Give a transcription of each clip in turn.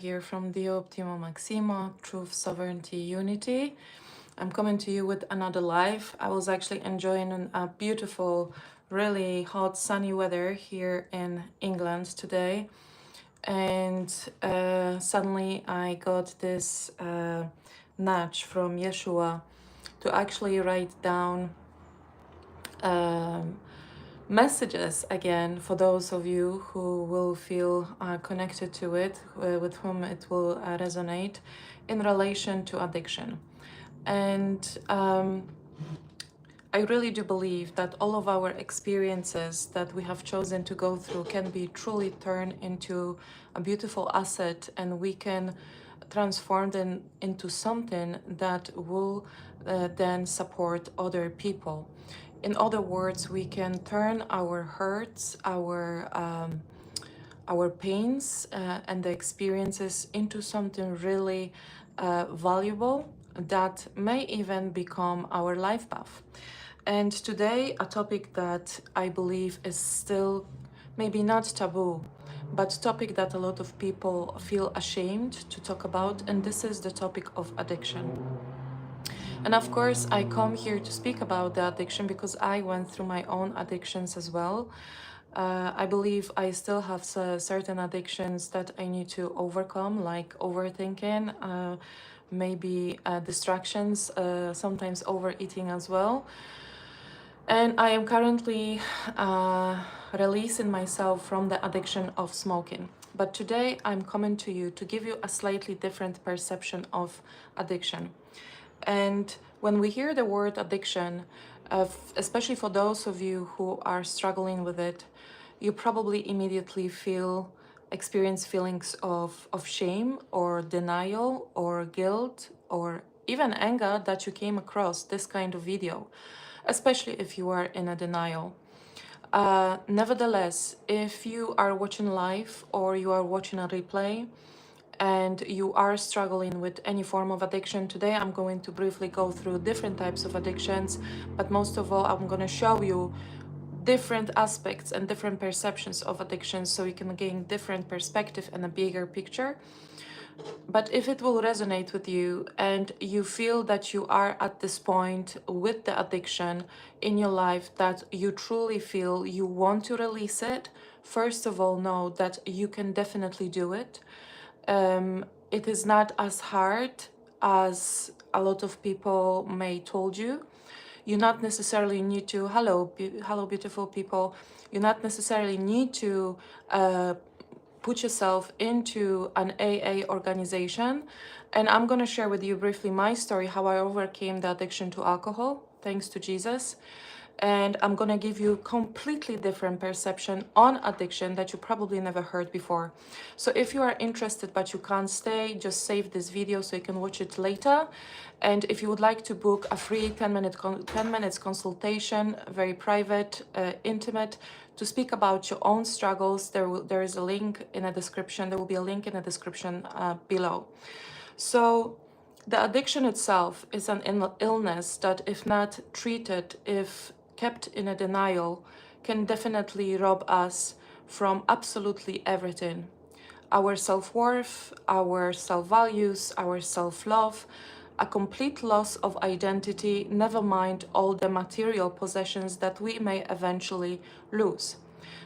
Here from D.O.M Maxima, Truth, Sovereignty, Unity. I'm coming to you with another live. I was actually enjoying a beautiful, really hot, sunny weather here in England today. And suddenly I got this nudge from Yeshua to actually write down messages again for those of you who will feel connected to it, with whom it will resonate in relation to addiction. And I really do believe that all of our experiences that we have chosen to go through can be truly turned into a beautiful asset, and we can transform them into something that will then support other people. In other words, we can turn our hurts, our pains, and the experiences into something really valuable that may even become our life path. And today, a topic that I believe is still maybe not taboo, but topic that a lot of people feel ashamed to talk about, and this is the topic of addiction. And of course, I come here to speak about the addiction because I went through my own addictions as well. I believe I still have certain addictions that I need to overcome, like overthinking, maybe distractions, sometimes overeating as well. And I am currently releasing myself from the addiction of smoking. But today I'm coming to you to give you a slightly different perception of addiction. And when we hear the word addiction, especially for those of you who are struggling with it, you probably immediately experience feelings of shame or denial or guilt or even anger that you came across this kind of video, especially if you are in a denial. Nevertheless, if you are watching live or you are watching a replay, and you are struggling with any form of addiction, today I'm going to briefly go through different types of addictions, but most of all, I'm going to show you different aspects and different perceptions of addictions so you can gain different perspective and a bigger picture. But if it will resonate with you and you feel that you are at this point with the addiction in your life, that you truly feel you want to release it, first of all, know that you can definitely do it. It is not as hard as a lot of people may told you. You not necessarily need to, hello beautiful people, you not necessarily need to put yourself into an AA organization. And I'm going to share with you briefly my story, how I overcame the addiction to alcohol, thanks to Jesus. And I'm going to give you completely different perception on addiction that you probably never heard before. So if you are interested but you can't stay, just save this video so you can watch it later. And if you would like to book a free 10 minutes consultation, very private, intimate, to speak about your own struggles, there is a link in the description. There will be a link in the description below. So the addiction itself is an illness that, if not treated, if kept in a denial, can definitely rob us from absolutely everything. Our self-worth, our self-values, our self-love, a complete loss of identity, never mind all the material possessions that we may eventually lose.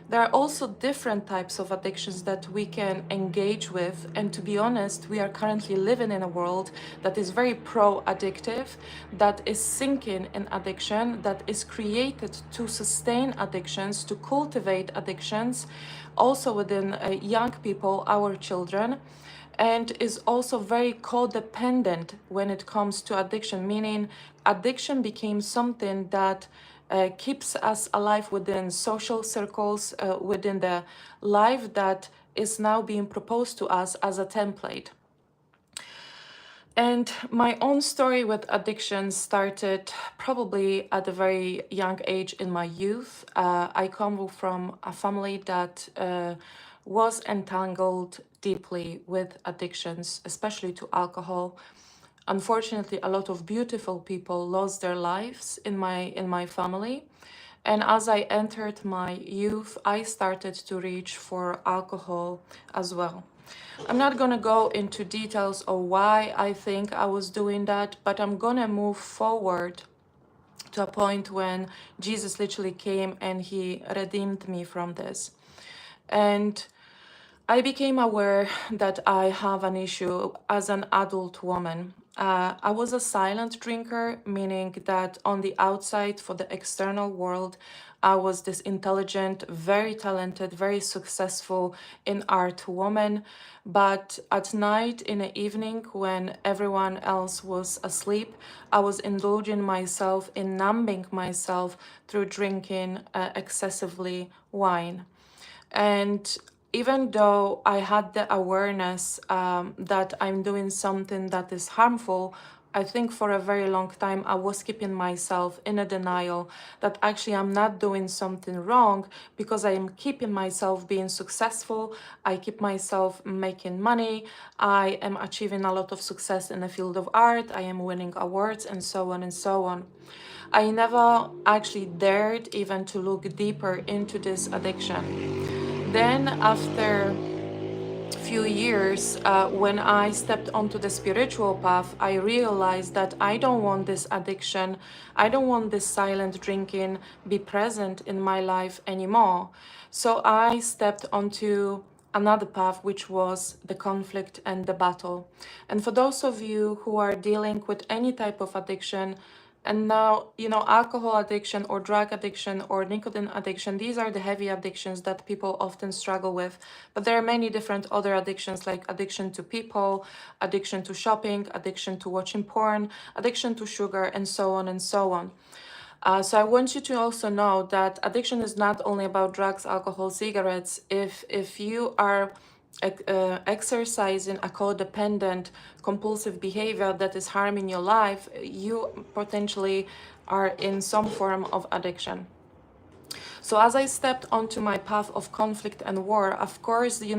There are also different types of addictions that we can engage with, and to be honest, we are currently living in a world that is very pro-addictive, that is sinking in addiction, that is created to sustain addictions, to cultivate addictions, also within young people, our children, and is also very codependent when it comes to addiction, meaning addiction became something that keeps us alive within social circles, within the life that is now being proposed to us as a template. And my own story with addiction started probably at a very young age in my youth. I come from a family that was entangled deeply with addictions, especially to alcohol. Unfortunately, a lot of beautiful people lost their lives in my family. And as I entered my youth, I started to reach for alcohol as well. I'm not gonna go into details of why I think I was doing that, but I'm gonna move forward to a point when Jesus literally came and he redeemed me from this. And I became aware that I have an issue as an adult woman. I was a silent drinker, meaning that on the outside, for the external world, I was this intelligent, very talented, very successful in art woman. But at night, in the evening, when everyone else was asleep, I was indulging myself in numbing myself through drinking excessively wine. And even though I had the awareness that I'm doing something that is harmful, I think for a very long time I was keeping myself in a denial that actually I'm not doing something wrong because I am keeping myself being successful. I keep myself making money. I am achieving a lot of success in the field of art. I am winning awards and so on and so on. I never actually dared even to look deeper into this addiction. Then after few years, when I stepped onto the spiritual path, I realized that I don't want this addiction, I don't want this silent drinking be present in my life anymore. So I stepped onto another path, which was the conflict and the battle. And for those of you who are dealing with any type of addiction, and now, alcohol addiction or drug addiction or nicotine addiction, these are the heavy addictions that people often struggle with. But there are many different other addictions like addiction to people, addiction to shopping, addiction to watching porn, addiction to sugar, and so on and so on. So I want you to also know that addiction is not only about drugs, alcohol, cigarettes. If you are exercising a codependent compulsive behavior that is harming your life, you potentially are in some form of addiction. So as I stepped onto my path of conflict and war, of course, the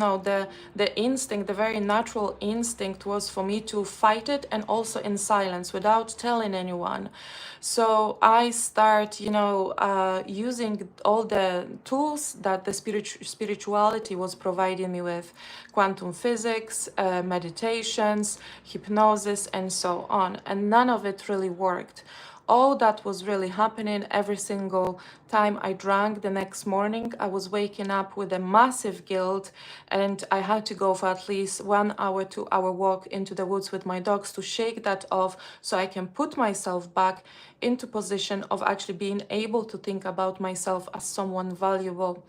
instinct, the very natural instinct was for me to fight it, and also in silence without telling anyone. So I start, using all the tools that the spirituality was providing me with: quantum physics, meditations, hypnosis, and so on. And none of it really worked. All that was really happening every single time I drank the next morning, I was waking up with a massive guilt, and I had to go for at least 1 hour, 2 hour walk into the woods with my dogs to shake that off so I can put myself back into position of actually being able to think about myself as someone valuable.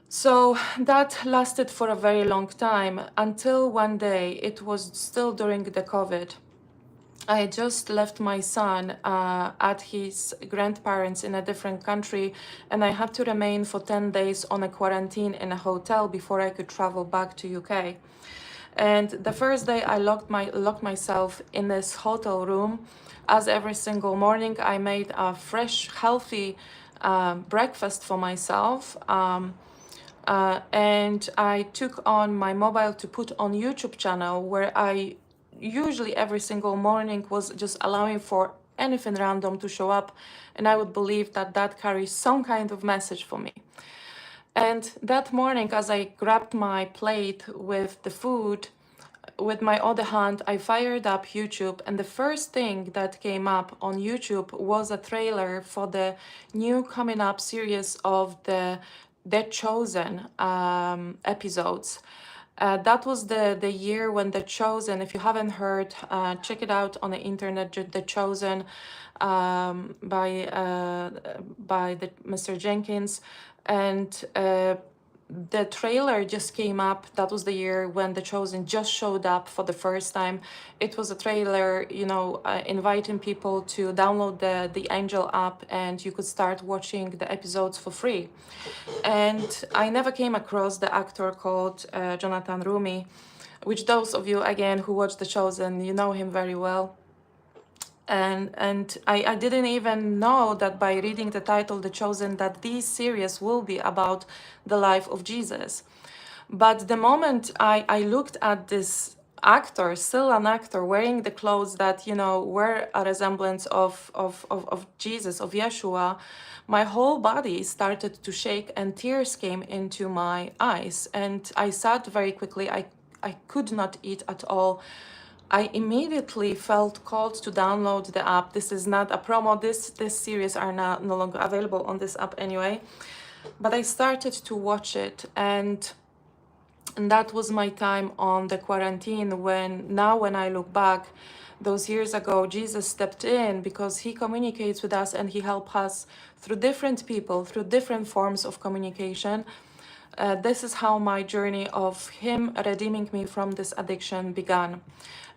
So that lasted for a very long time until one day, it was still during the COVID. I had just left my son at his grandparents in a different country, and I had to remain for 10 days on a quarantine in a hotel before I could travel back to UK. And the first day I locked myself in this hotel room, as every single morning I made a fresh, healthy breakfast for myself. And I took on my mobile to put on YouTube channel, where I usually every single morning was just allowing for anything random to show up, and I would believe that that carries some kind of message for me. And that morning, as I grabbed my plate with the food, with my other hand, I fired up YouTube, and the first thing that came up on YouTube was a trailer for the new coming up series of the Chosen episodes. That was the year when The Chosen, if you haven't heard, check it out on the internet, The Chosen, by Mr. Jenkins. And the trailer just came up. That was the year when The Chosen just showed up for the first time. It was a trailer, inviting people to download the Angel app, and you could start watching the episodes for free. And I never came across the actor called Jonathan Rumi, which those of you, again, who watch The Chosen, you know him very well. And I didn't even know that by reading the title The Chosen that this series will be about the life of Jesus. But the moment I looked at this actor, still an actor, wearing the clothes that, you know, were a resemblance of Jesus, of Yeshua, my whole body started to shake and tears came into my eyes. And I sat very quickly. I could not eat at all. I immediately felt called to download the app. This is not a promo. This series are not no longer available on this app anyway. But I started to watch it, and that was my time on the quarantine. When I look back, those years ago, Jesus stepped in because he communicates with us and he helps us through different people, through different forms of communication. This is how my journey of him redeeming me from this addiction began.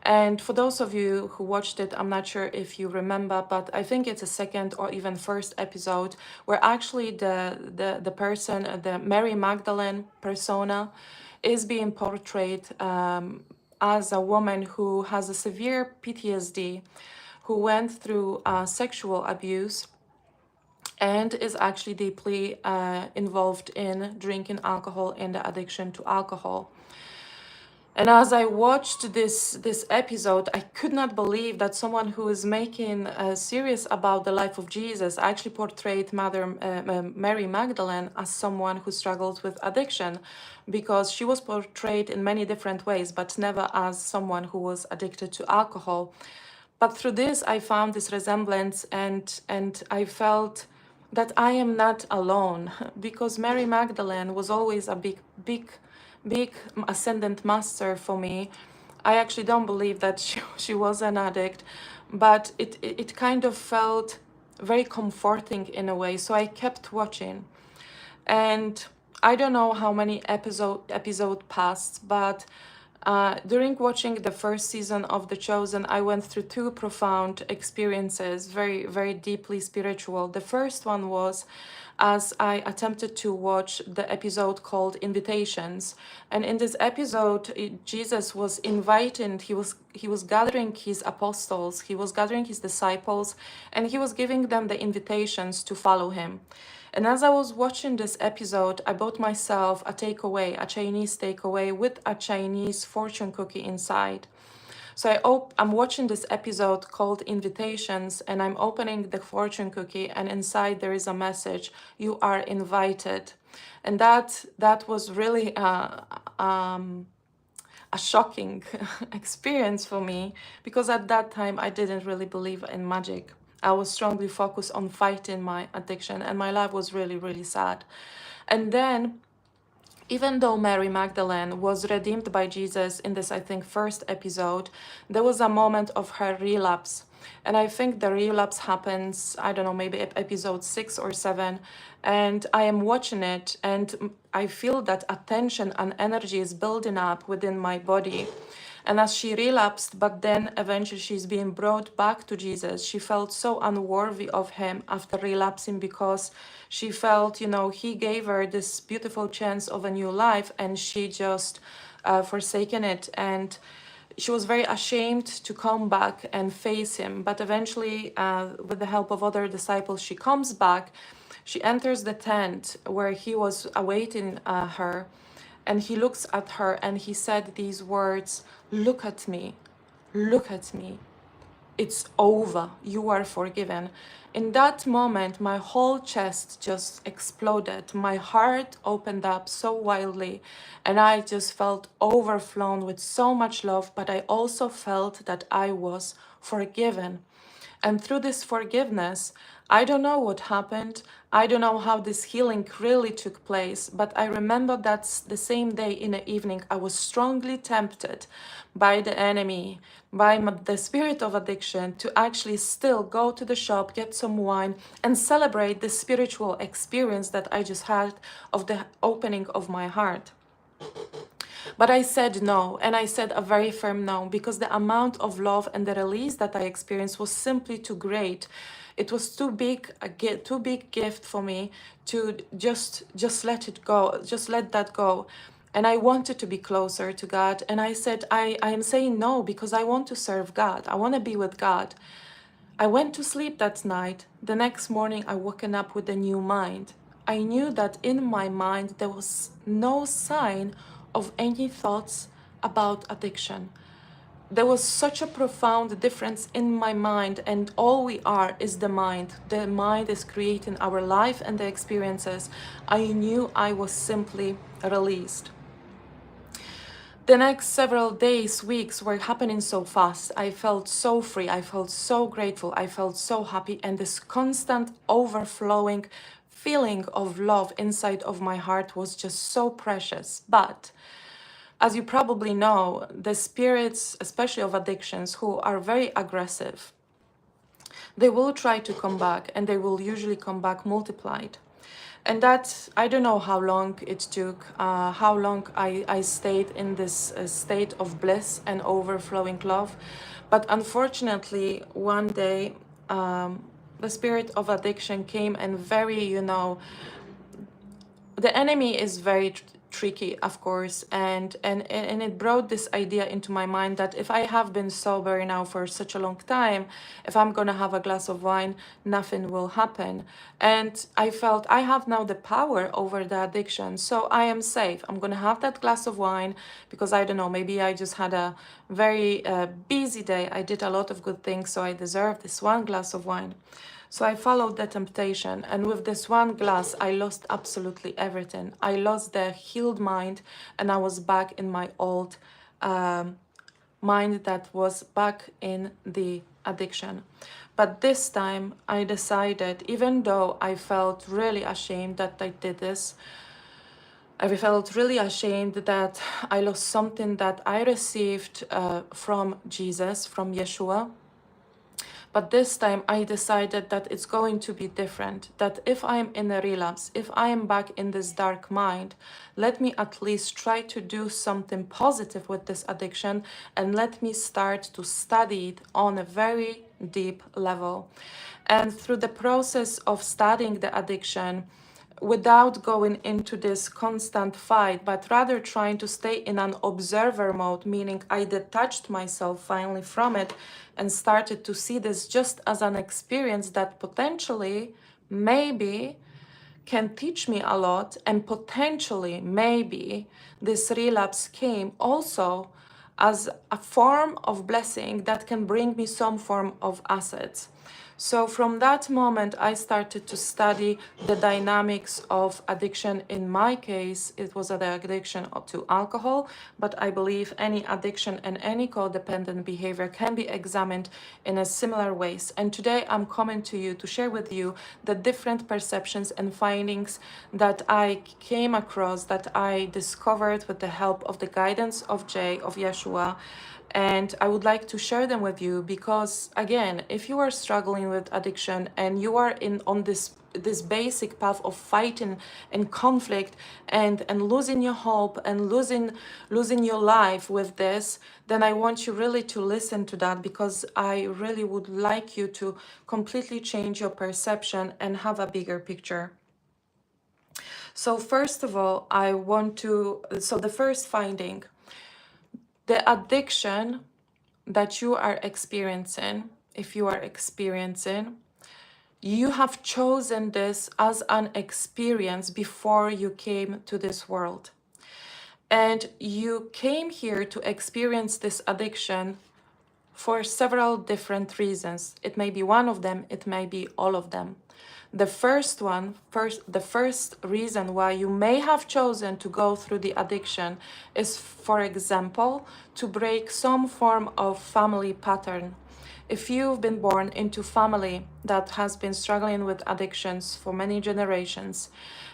And for those of you who watched it, I'm not sure if you remember, but I think it's a second or even first episode where actually the person, the Mary Magdalene persona, is being portrayed as a woman who has a severe PTSD, who went through sexual abuse and is actually deeply involved in drinking alcohol and the addiction to alcohol. And as I watched this episode, I could not believe that someone who is making a series about the life of Jesus actually portrayed Mary Magdalene as someone who struggled with addiction, because she was portrayed in many different ways, but never as someone who was addicted to alcohol. But through this, I found this resemblance, and I felt that I am not alone, because Mary Magdalene was always a big ascendant master for me. I actually don't believe that she was an addict, but it kind of felt very comforting in a way. So I kept watching. And I don't know how many episode passed, but during watching the first season of The Chosen, I went through two profound experiences, very, very deeply spiritual. The first one was as I attempted to watch the episode called Invitations. And in this episode, Jesus was inviting, he was gathering his apostles, he was gathering his disciples, and he was giving them the invitations to follow him. And as I was watching this episode, I bought myself a takeaway, a Chinese takeaway with a Chinese fortune cookie inside. So I'm watching this episode called Invitations, and I'm opening the fortune cookie, and inside there is a message: you are invited. And that was really a shocking experience for me, because at that time I didn't really believe in magic. I was strongly focused on fighting my addiction, and my life was really, really sad. And then, even though Mary Magdalene was redeemed by Jesus in this, I think, first episode, there was a moment of her relapse. And I think the relapse happens, I don't know, maybe episode 6 or 7. And I am watching it, and I feel that attention and energy is building up within my body. And as she relapsed, but then eventually she's being brought back to Jesus, she felt so unworthy of him after relapsing, because she felt, you know, he gave her this beautiful chance of a new life, and she just forsaken it. And she was very ashamed to come back and face him. But eventually, with the help of other disciples, she comes back. She enters the tent where he was awaiting her. And he looks at her and he said these words: look at me, look at me. It's over, you are forgiven. In that moment, my whole chest just exploded. My heart opened up so wildly, and I just felt overflown with so much love, but I also felt that I was forgiven. And through this forgiveness, I don't know what happened. I don't know how this healing really took place, but I remember that the same day in the evening, I was strongly tempted by the enemy, by the spirit of addiction, to actually still go to the shop, get some wine, and celebrate the spiritual experience that I just had of the opening of my heart. But I said no, and I said a very firm no, because the amount of love and the release that I experienced was simply too great. It was too big gift for me to just let it go, just let that go. And I wanted to be closer to God. And I said, I am saying no because I want to serve God. I want to be with God. I went to sleep that night. The next morning, I woken up with a new mind. I knew that in my mind, there was no sign of any thoughts about addiction. there was such a profound difference in my mind, and all we are is the mind. The mind is creating our life and the experiences. I knew I was simply released. The next several days, weeks were happening so fast. I felt so free. I felt so grateful. I felt so happy. And this constant overflowing feeling of love inside of my heart was just so precious. But as you probably know, the spirits, especially of addictions, who are very aggressive, they will try to come back, and they will usually come back multiplied. And that, I don't know how long it took, how long I stayed in this state of bliss and overflowing love. But unfortunately, one day, the spirit of addiction came and very, the enemy is very tricky, of course, and it brought this idea into my mind that if I have been sober now for such a long time, if I'm gonna have a glass of wine, nothing will happen. And I felt I have now the power over the addiction, so I am safe. I'm gonna have that glass of wine because I don't know, maybe I just had a very busy day. I did a lot of good things, so I deserve this one glass of wine. So I followed the temptation, and with this one glass, I lost absolutely everything. I lost the healed mind, and I was back in my old mind that was back in the addiction. But this time, I decided, even though I felt really ashamed that I did this, I felt really ashamed that I lost something that I received from Jesus, from Yeshua. But this time I decided that it's going to be different, that if I am in a relapse, if I am back in this dark mind, let me at least try to do something positive with this addiction, and let me start to study it on a very deep level. And through the process of studying the addiction, without going into this constant fight, but rather trying to stay in an observer mode, meaning I detached myself finally from it and started to see this just as an experience that potentially, maybe, can teach me a lot, and potentially, maybe, this relapse came also as a form of blessing that can bring me some form of assets. So from that moment, I started to study the dynamics of addiction. In my case, it was the addiction to alcohol, but I believe any addiction and any codependent behavior can be examined in a similar ways. And today I'm coming to you to share with you the different perceptions and findings that I came across, that I discovered with the help of the guidance of Yeshua. And I would like to share them with you because, again, if you are struggling with addiction and you are on this basic path of fighting and conflict and losing your hope and losing your life with this, then I want you really to listen to that, because I really would like you to completely change your perception and have a bigger picture. So first of all, the first finding, the addiction that you are experiencing, if you are experiencing, you have chosen this as an experience before you came to this world. And you came here to experience this addiction for several different reasons. It may be one of them, it may be all of them. The first reason why you may have chosen to go through the addiction is, for example, to break some form of family pattern. If you've been born into family that has been struggling with addictions for many generations,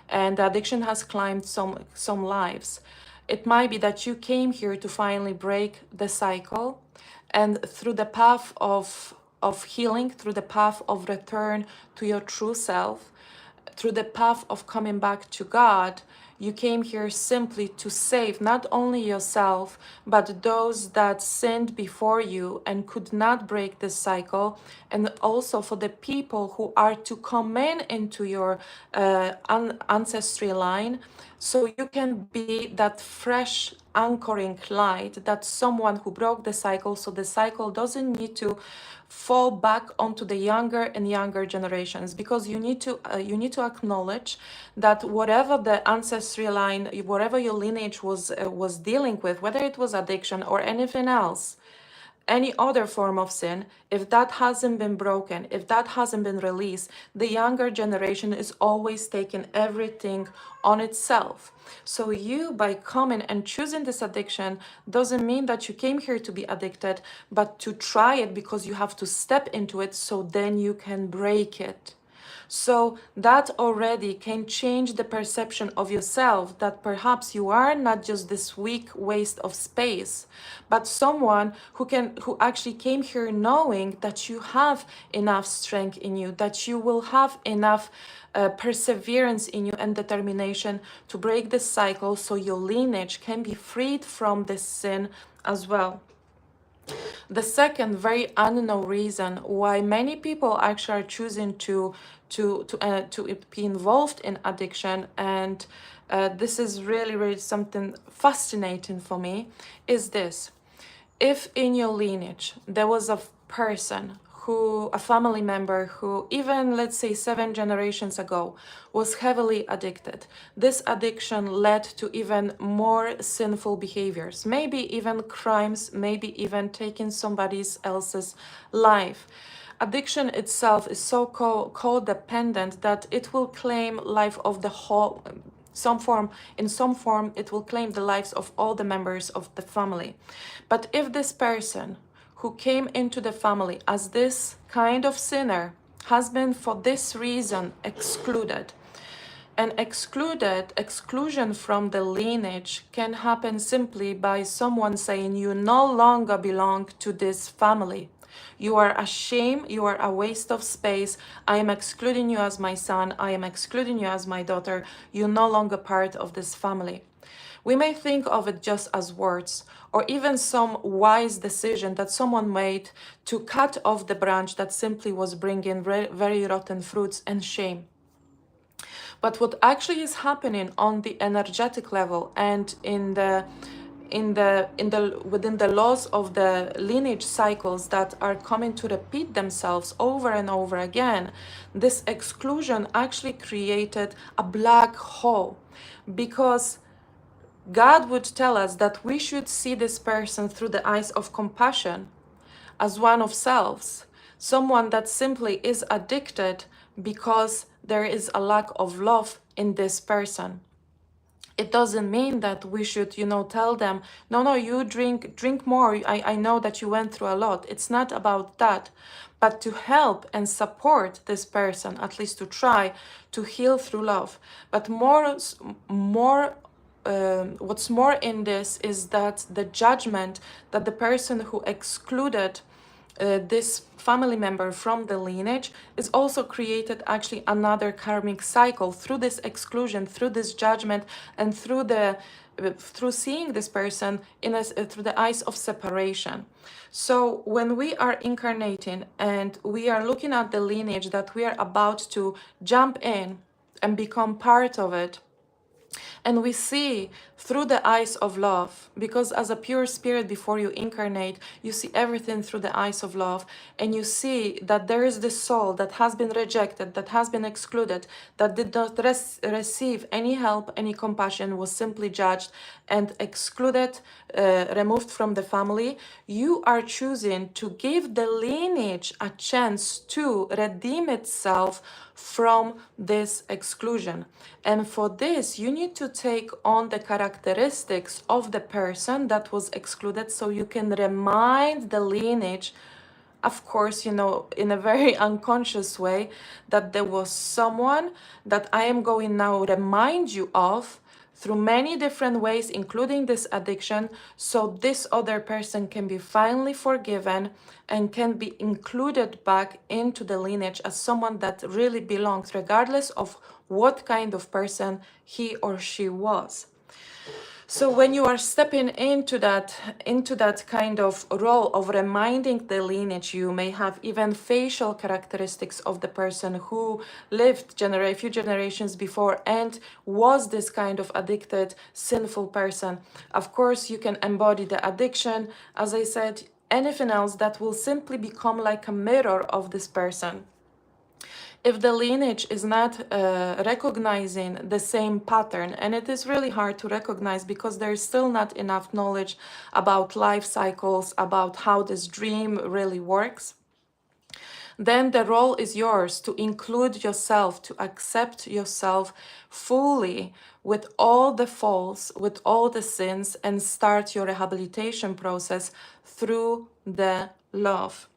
and the addiction has climbed some lives, it might be that you came here to finally break the cycle, and through the path of healing, through the path of return to your true self, through the path of coming back to God, you came here simply to save not only yourself, but those that sinned before you and could not break this cycle, and also for the people who are to come into your ancestry line, so you can be that fresh anchoring light, that someone who broke the cycle, so the cycle doesn't need to fall back onto the younger and younger generations, because you need to acknowledge that whatever the ancestry line, whatever your lineage was dealing with, whether it was addiction or anything else, any other form of sin, if that hasn't been broken, if that hasn't been released, the younger generation is always taking everything on itself. So you, by coming and choosing this addiction, doesn't mean that you came here to be addicted, but to try it because you have to step into it so then you can break it. So that already can change the perception of yourself, that perhaps you are not just this weak waste of space, but someone who actually came here knowing that you have enough strength in you, that you will have enough perseverance in you and determination to break this cycle, so your lineage can be freed from this sin as well. The second very unknown reason why many people actually are choosing to be involved in addiction, and this is really something fascinating for me, is this: if in your lineage there was a person who, a family member who, even let's say 7 generations ago, was heavily addicted, this addiction led to even more sinful behaviors, maybe even crimes, maybe even taking somebody else's life. Addiction itself is so codependent that it will claim life of the whole, in some form it will claim the lives of all the members of the family. But if this person who came into the family as this kind of sinner has been for this reason excluded, and exclusion from the lineage can happen simply by someone saying you no longer belong to this family. You are a shame, you are a waste of space, I am excluding you as my son, I am excluding you as my daughter, you're no longer part of this family. We may think of it just as words, or even some wise decision that someone made to cut off the branch that simply was bringing very rotten fruits and shame. But what actually is happening on the energetic level and within the laws of the lineage cycles that are coming to repeat themselves over and over again, this exclusion actually created a black hole, because God would tell us that we should see this person through the eyes of compassion, as one of selves, someone that simply is addicted because there is a lack of love in this person. It doesn't mean that we should, tell them, no, you drink more. I know that you went through a lot. It's not about that, but to help and support this person, at least to try to heal through love. But what's more in this is that the judgment that the person who excluded this family member from the lineage is also created actually another karmic cycle through this exclusion, through this judgment, and through seeing this person through the eyes of separation. So when we are incarnating and we are looking at the lineage that we are about to jump in and become part of it, and we see through the eyes of love, because as a pure spirit before you incarnate, you see everything through the eyes of love, and you see that there is this soul that has been rejected, that has been excluded, that did not receive any help, any compassion, was simply judged and excluded, removed from the family. You are choosing to give the lineage a chance to redeem itself from this exclusion. And for this, you need to take on the characteristics of the person that was excluded, so you can remind the lineage, of course, in a very unconscious way, that there was someone that I am going now remind you of through many different ways, including this addiction, so this other person can be finally forgiven and can be included back into the lineage as someone that really belongs, regardless of what kind of person he or she was. So when you are stepping into that kind of role of reminding the lineage, you may have even facial characteristics of the person who lived a few generations before and was this kind of addicted, sinful person. Of course, you can embody the addiction, as I said, anything else that will simply become like a mirror of this person. if the lineage is not recognizing the same pattern, and it is really hard to recognize because there is still not enough knowledge about life cycles, about how this dream really works, then the role is yours to include yourself, to accept yourself fully with all the faults, with all the sins, and start your rehabilitation process through the love.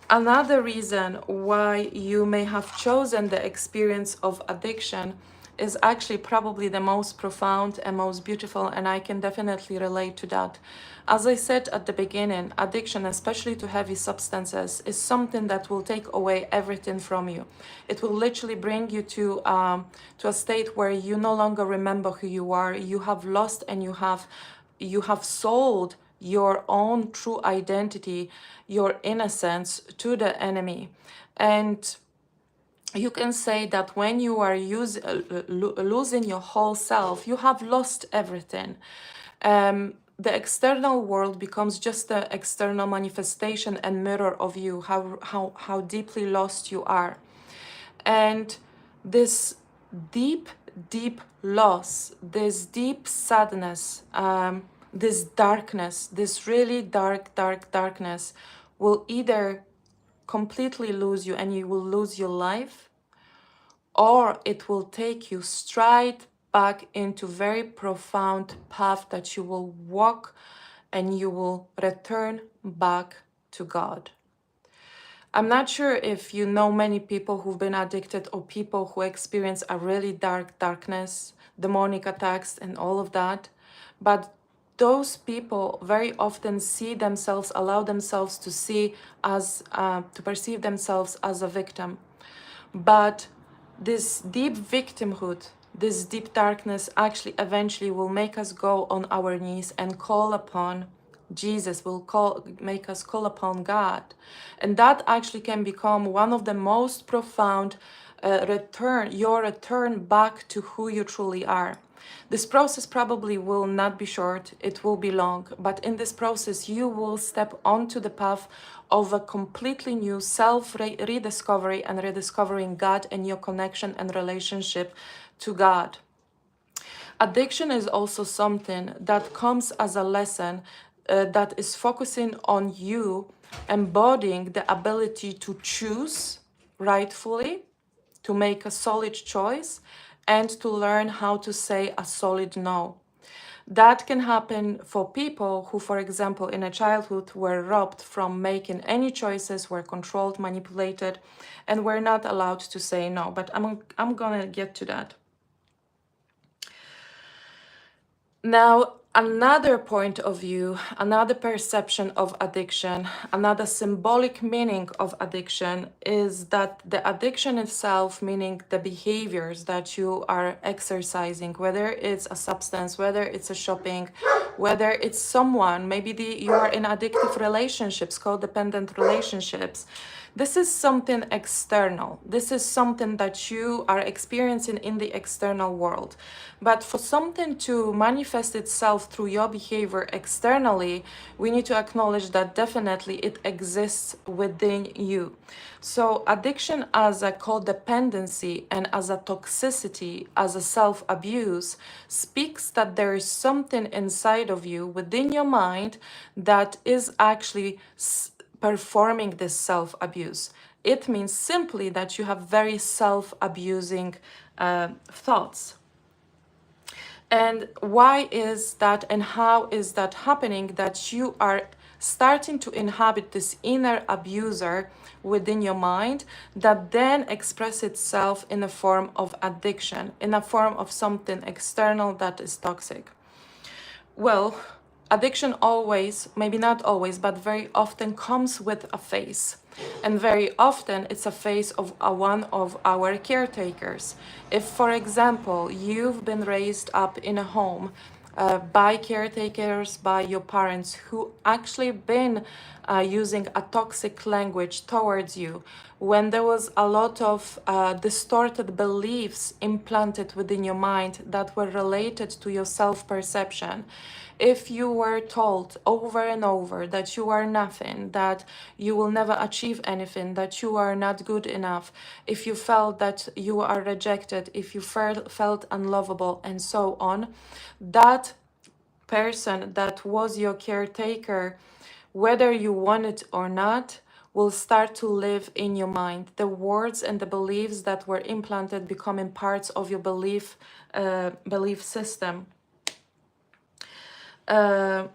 Another reason why you may have chosen the experience of addiction is actually probably the most profound and most beautiful, and I can definitely relate to that. As I said at the beginning, addiction, especially to heavy substances, is something that will take away everything from you. It will literally bring you to a state where you no longer remember who you are. You have lost and you have sold your own true identity, your innocence, to the enemy. And you can say that when you are losing your whole self, you have lost everything. The external world becomes just the external manifestation and mirror of you, how deeply lost you are. And this deep, deep loss, this deep sadness, this darkness, this really darkness will either completely lose you and you will lose your life, or it will take you straight back into very profound path that you will walk and you will return back to God. I'm not sure if you know many people who've been addicted or people who experience a really darkness, demonic attacks and all of that, but those people very often see themselves, allow themselves to to perceive themselves as a victim. But this deep victimhood, this deep darkness actually eventually will make us go on our knees and call upon Jesus, will make us call upon God. And that actually can become one of the most profound your return back to who you truly are. This process probably will not be short, it will be long, but in this process you will step onto the path of a completely new self-rediscovery and rediscovering God and your connection and relationship to God. Addiction is also something that comes as a lesson that is focusing on you embodying the ability to choose rightfully, to make a solid choice, and to learn how to say a solid no. That can happen for people who, for example, in a childhood were robbed from making any choices, were controlled, manipulated, and were not allowed to say no. But I'm gonna get to that. Now, another point of view, another perception of addiction, another symbolic meaning of addiction is that the addiction itself, meaning the behaviors that you are exercising, whether it's a substance, whether it's a shopping, whether it's someone, maybe you are in addictive relationships, codependent relationships. This is something external. This is something that you are experiencing in the external world. But for something to manifest itself through your behavior externally, we need to acknowledge that definitely it exists within you. So addiction as a codependency and as a toxicity, as a self-abuse, speaks that there is something inside of you, within your mind, that is actually performing this self-abuse. It means simply that you have very self-abusing thoughts. And why is that and how is that happening, that you are starting to inhabit this inner abuser within your mind that then expresses itself in a form of addiction, in a form of something external that is toxic? Well, addiction always, maybe not always, but very often comes with a face. And very often it's a face of one of our caretakers. If, for example, you've been raised up in a home by caretakers, by your parents who actually been using a toxic language towards you, when there was a lot of distorted beliefs implanted within your mind that were related to your self-perception, If you were told over and over that you are nothing, that you will never achieve anything, that you are not good enough, if you felt that you are rejected, if you felt unlovable, and so on, that person that was your caretaker, whether you want it or not, will start to live in your mind. The words and the beliefs that were implanted becoming parts of your belief system. Uh,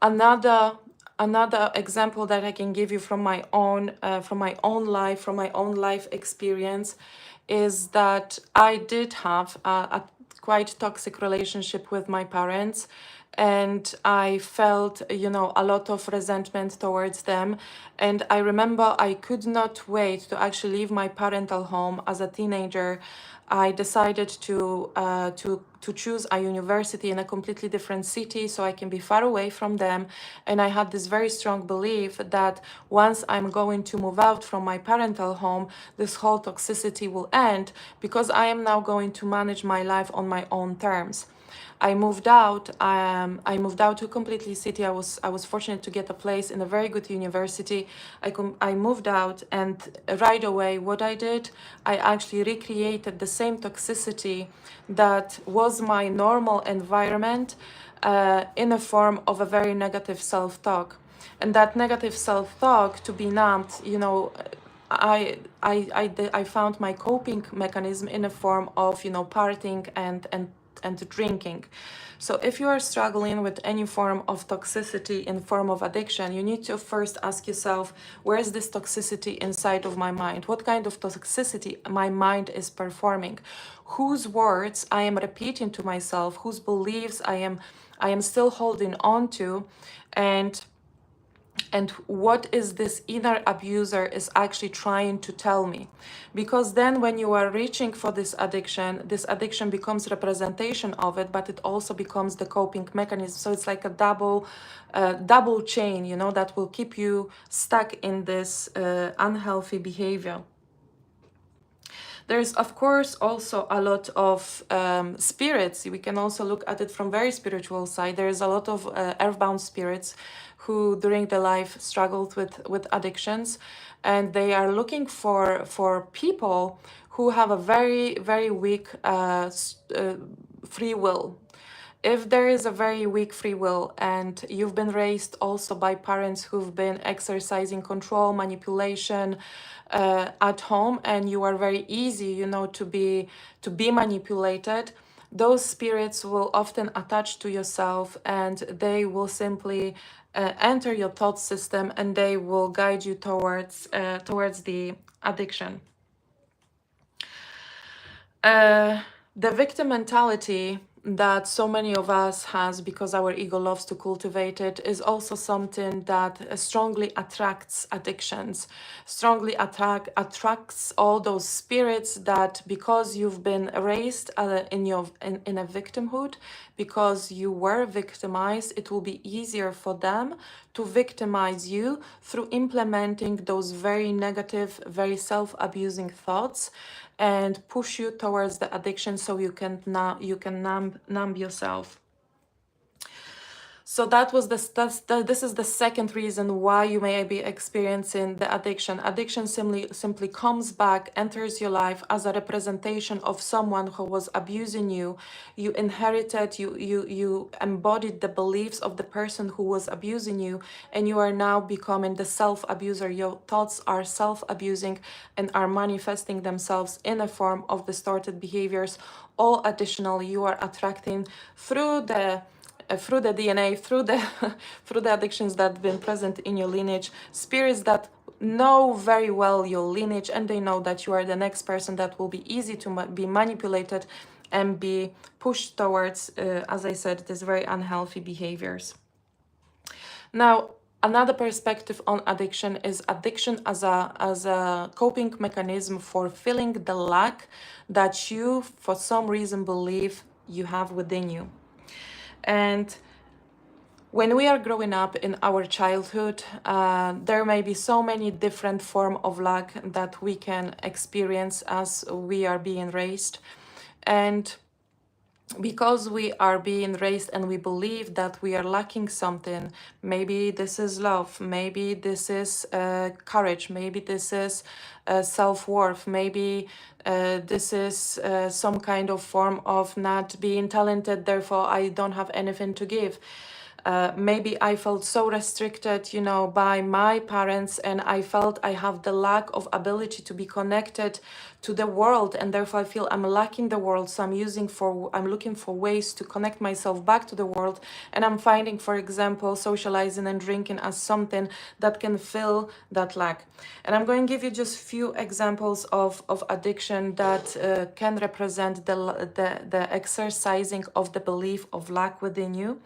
another example that I can give you from my own life experience is that I did have a quite toxic relationship with my parents, and I felt, you know, a lot of resentment towards them. And I remember I could not wait to actually leave my parental home as a teenager. I decided to choose a university in a completely different city so I can be far away from them. And I had this very strong belief that once I'm going to move out from my parental home, this whole toxicity will end, because I am now going to manage my life on my own terms. I moved out. I moved out to a completely city. I was fortunate to get a place in a very good university. I moved out, and right away, what I did, I actually recreated the same toxicity that was my normal environment, in a form of a very negative self-talk. And that negative self-talk, to be numbed, you know, I found my coping mechanism in a form of, you know, partying and drinking. So if you are struggling with any form of toxicity in form of addiction, you need to first ask yourself, where is this toxicity inside of my mind? What kind of toxicity my mind is performing? Whose words I am repeating to myself? Whose beliefs I am still holding on to? And what is this inner abuser is actually trying to tell me? Because then when you are reaching for this addiction becomes representation of it, but it also becomes the coping mechanism. So it's like a double chain, you know, that will keep you stuck in this unhealthy behavior. There's, of course, also a lot of spirits. We can also look at it from very spiritual side. There's a lot of earthbound spirits who during their life struggled with addictions, and they are looking for people who have a very, very weak free will. If there is a very weak free will and you've been raised also by parents who've been exercising control, manipulation at home, and you are very easy, you know, to be manipulated, those spirits will often attach to yourself, and they will simply enter your thought system, and they will guide you towards the addiction. The victim mentality that so many of us has, because our ego loves to cultivate it, is also something that strongly attracts addictions, strongly attracts all those spirits that, because you've been raised in a victimhood, because you were victimized, it will be easier for them to victimize you through implementing those very negative, very self-abusing thoughts, and push you towards the addiction so you can numb yourself. So that was this is the second reason why you may be experiencing the addiction. Addiction simply comes back, enters your life as a representation of someone who was abusing you. You inherited, you embodied the beliefs of the person who was abusing you, and you are now becoming the self-abuser. Your thoughts are self-abusing and are manifesting themselves in a form of distorted behaviors. All additionally, you are attracting through the DNA, through the through the addictions that have been present in your lineage, spirits that know very well your lineage, and they know that you are the next person that will be easy to be manipulated and be pushed towards, as I said, these very unhealthy behaviors. Now, another perspective on addiction is addiction as a coping mechanism for filling the lack that you, for some reason, believe you have within you. And when we are growing up in our childhood, there may be so many different forms of lack that we can experience as we are being raised. And because we are being raised and we believe that we are lacking something. Maybe this is love, maybe this is courage, maybe this is self-worth, maybe this is some kind of form of not being talented, therefore I don't have anything to give. Maybe I felt so restricted, you know, by my parents, and I felt I have the lack of ability to be connected to the world, and therefore I feel I'm lacking the world. So I'm looking for ways to connect myself back to the world, and I'm finding, for example, socializing and drinking as something that can fill that lack. And I'm going to give you just few examples of addiction that can represent the exercising of the belief of lack within you.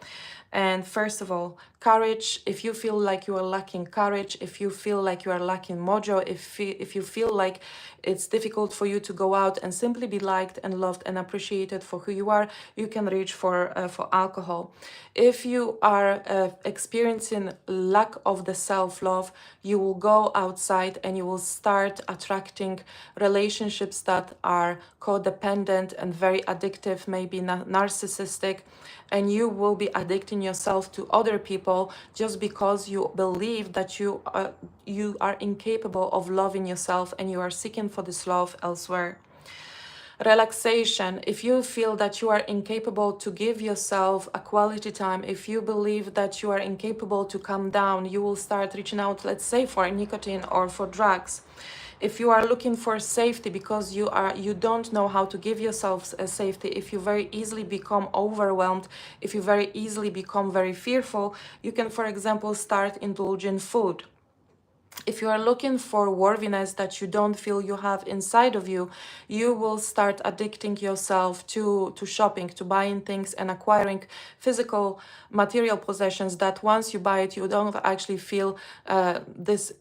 And first of all, courage. If you feel like you are lacking courage, if you feel like you are lacking mojo, if you feel like it's difficult for you to go out and simply be liked and loved and appreciated for who you are, you can reach for alcohol. If you are experiencing lack of the self-love, you will go outside and you will start attracting relationships that are codependent and very addictive, maybe narcissistic, and you will be addicting yourself to other people just because you believe that you are incapable of loving yourself and you are seeking for this love elsewhere. Relaxation. If you feel that you are incapable to give yourself a quality time, if you believe that you are incapable to calm down, you will start reaching out, let's say, for nicotine or for drugs. If you are looking for safety because you don't know how to give yourself a safety, if you very easily become overwhelmed, if you very easily become very fearful, you can, for example, start indulging food. If you are looking for worthiness that you don't feel you have inside of you, you will start addicting yourself to shopping, to buying things and acquiring physical material possessions that once you buy it, you don't actually feel this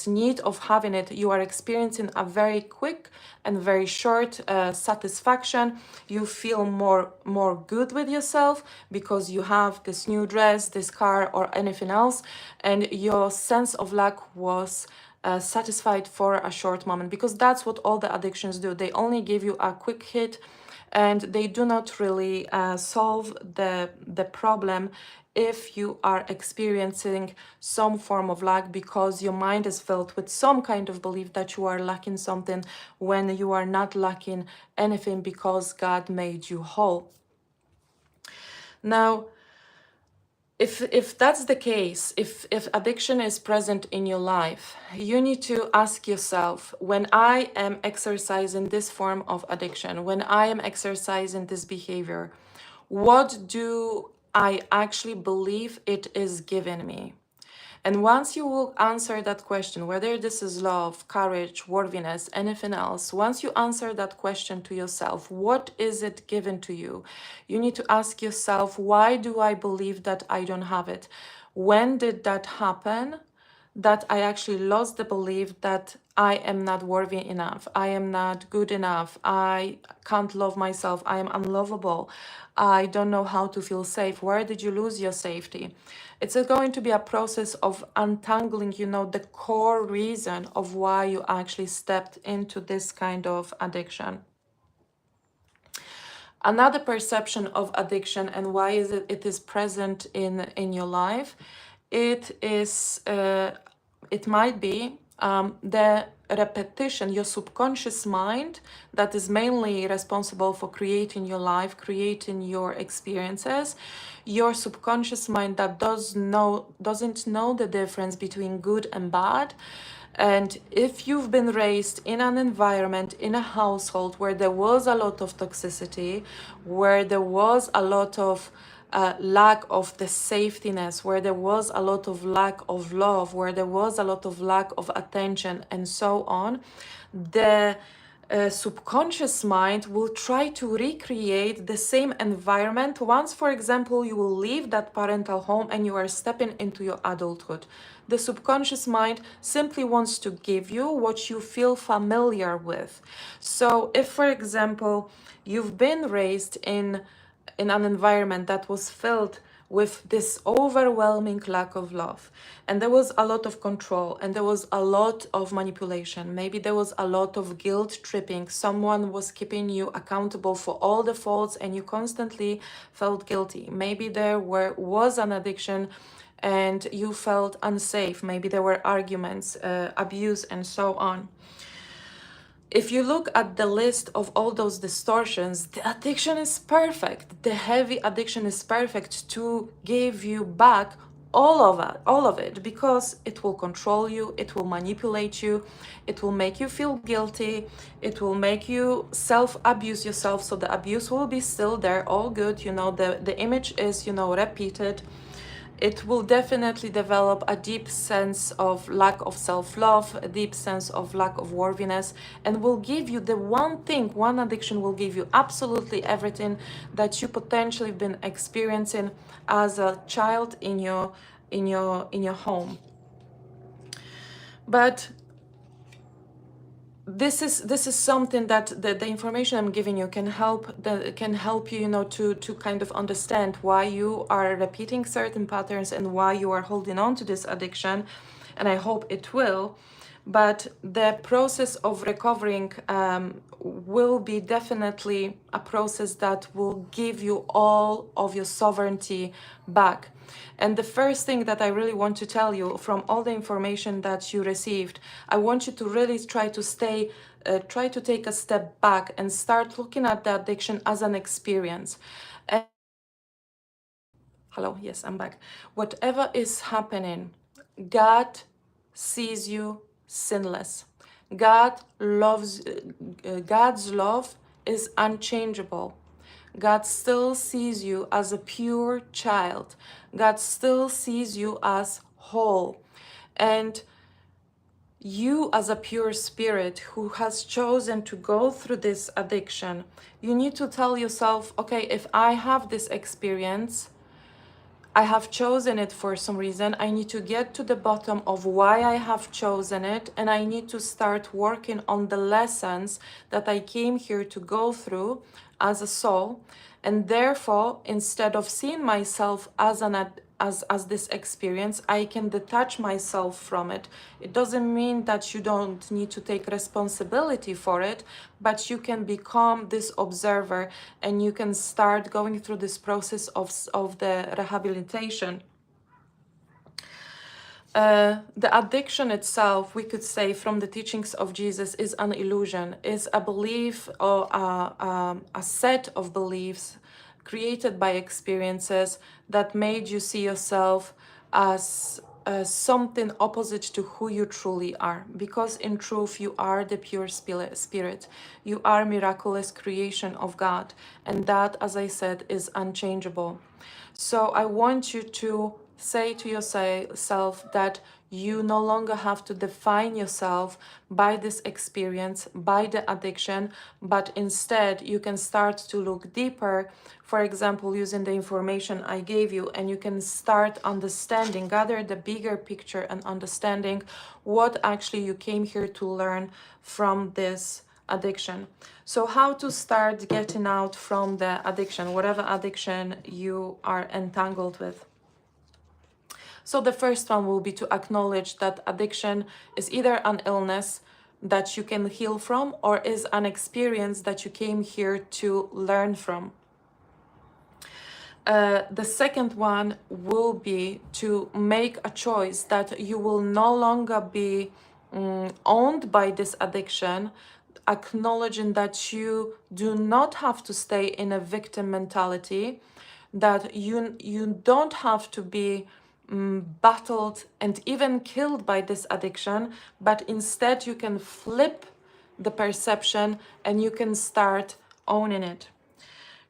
need of having it. You are experiencing a very quick and very short satisfaction. You feel more good with yourself because you have this new dress, this car, or anything else, and your sense of lack was satisfied for a short moment, because that's what all the addictions do. They only give you a quick hit, and they do not really solve the problem if you are experiencing some form of lack, because your mind is filled with some kind of belief that you are lacking something when you are not lacking anything, because God made you whole. Now, if that's the case, if addiction is present in your life, you need to ask yourself, when I am exercising this form of addiction, when I am exercising this behavior, what do I actually believe it is giving me? And once you will answer that question, whether this is love, courage, worthiness, anything else, once you answer that question to yourself, what is it given to you? You need to ask yourself, why do I believe that I don't have it? When did that happen? That I actually lost the belief that I am not worthy enough, I am not good enough, I can't love myself, I am unlovable, I don't know how to feel safe. Where did you lose your safety? It's going to be a process of untangling, you know, the core reason of why you actually stepped into this kind of addiction. Another perception of addiction and why it is present in your life, it might be the repetition, your subconscious mind that is mainly responsible for creating your life, creating your experiences. Your subconscious mind that doesn't know the difference between good and bad. And if you've been raised in an environment, in a household where there was a lot of toxicity, where there was a lot of lack of the safetiness, where there was a lot of lack of love, where there was a lot of lack of attention, and so on, the subconscious mind will try to recreate the same environment once, for example, you will leave that parental home and you are stepping into your adulthood. The subconscious mind simply wants to give you what you feel familiar with. So if, for example, you've been raised in an environment that was filled with this overwhelming lack of love. And there was a lot of control, and there was a lot of manipulation. Maybe there was a lot of guilt tripping. Someone was keeping you accountable for all the faults, and you constantly felt guilty. Maybe there was an addiction and you felt unsafe. Maybe there were arguments, abuse, and so on. If you look at the list of all those distortions, the addiction is perfect. The heavy addiction is perfect to give you back all of it, because it will control you, it will manipulate you, it will make you feel guilty, it will make you self-abuse yourself. So the abuse will be still there, all good, you know, the image is, you know, repeated. It will definitely develop a deep sense of lack of self-love, a deep sense of lack of worthiness, and will give you the one thing, one addiction will give you absolutely everything that you potentially been experiencing as a child in your home. But this is something that the information I'm giving you can help you, you know, to kind of understand why you are repeating certain patterns and why you are holding on to this addiction, and I hope it will. But the process of recovering will be definitely a process that will give you all of your sovereignty back. And the first thing that I really want to tell you from all the information that you received, I want you to really try to take a step back and start looking at the addiction as an experience. And hello, yes, I'm back. Whatever is happening, God sees you sinless. God loves, God's love is unchangeable. God still sees you as a pure child. God still sees you as whole. And you, as a pure spirit who has chosen to go through this addiction, you need to tell yourself, okay, if I have this experience, I have chosen it for some reason. I need to get to the bottom of why I have chosen it, and I need to start working on the lessons that I came here to go through as a soul. And therefore, instead of seeing myself as as this experience, I can detach myself from it. It doesn't mean that you don't need to take responsibility for it, but you can become this observer and you can start going through this process of the rehabilitation. The addiction itself, we could say from the teachings of Jesus, is an illusion, is a belief or a set of beliefs created by experiences that made you see yourself as something opposite to who you truly are. Because in truth, you are the pure spirit. You are miraculous creation of God. And that, as I said, is unchangeable. So I want you to say to yourself that you no longer have to define yourself by this experience, by the addiction, but instead you can start to look deeper, for example, using the information I gave you, and you can start understanding, gather the bigger picture and understanding what actually you came here to learn from this addiction. So how to start getting out from the addiction, whatever addiction you are entangled with. So the first one will be to acknowledge that addiction is either an illness that you can heal from, or is an experience that you came here to learn from. The second one will be to make a choice that you will no longer be owned by this addiction, acknowledging that you do not have to stay in a victim mentality, that you don't have to be battled and even killed by this addiction, but instead you can flip the perception and you can start owning it.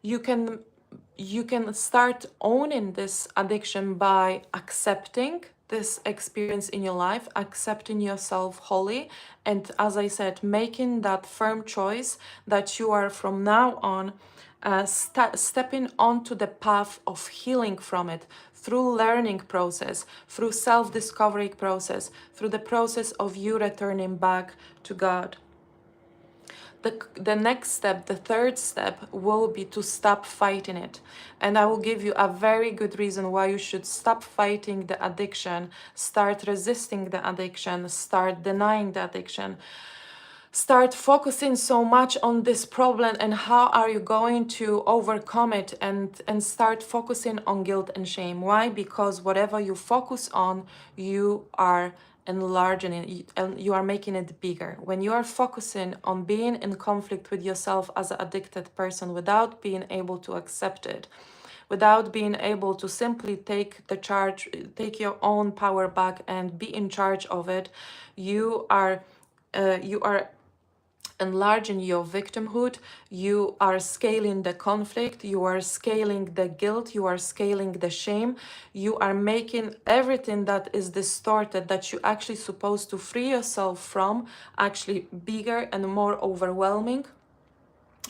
You can start owning this addiction by accepting this experience in your life, accepting yourself wholly, and as I said, making that firm choice that you are from now on stepping onto the path of healing from it, through learning process, through self-discovery process, through the process of you returning back to God. The next step, the third step, will be to stop fighting it. And I will give you a very good reason why you should stop fighting the addiction, start resisting the addiction, start denying the addiction. Start focusing so much on this problem and how are you going to overcome it, and start focusing on guilt and shame. Why? Because whatever you focus on, you are enlarging it and you are making it bigger. When you are focusing on being in conflict with yourself as an addicted person without being able to accept it, without being able to simply take the charge, take your own power back and be in charge of it, you are enlarging your victimhood, you are scaling the conflict, you are scaling the guilt, you are scaling the shame, you are making everything that is distorted, that you actually supposed to free yourself from, actually bigger and more overwhelming,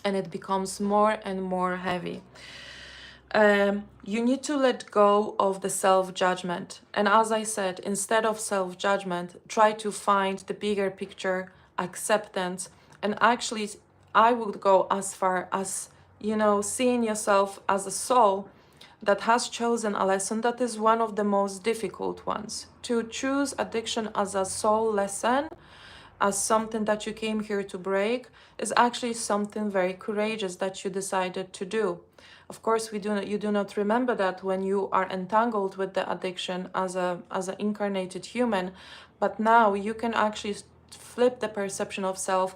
and it becomes more and more heavy. You need to let go of the self-judgment. And as I said, instead of self-judgment, try to find the bigger picture, acceptance. And actually, I would go as far as, seeing yourself as a soul that has chosen a lesson that is one of the most difficult ones. To choose addiction as a soul lesson, as something that you came here to break, is actually something very courageous that you decided to do. Of course, you do not remember that when you are entangled with the addiction as an incarnated human, but now you can actually flip the perception of self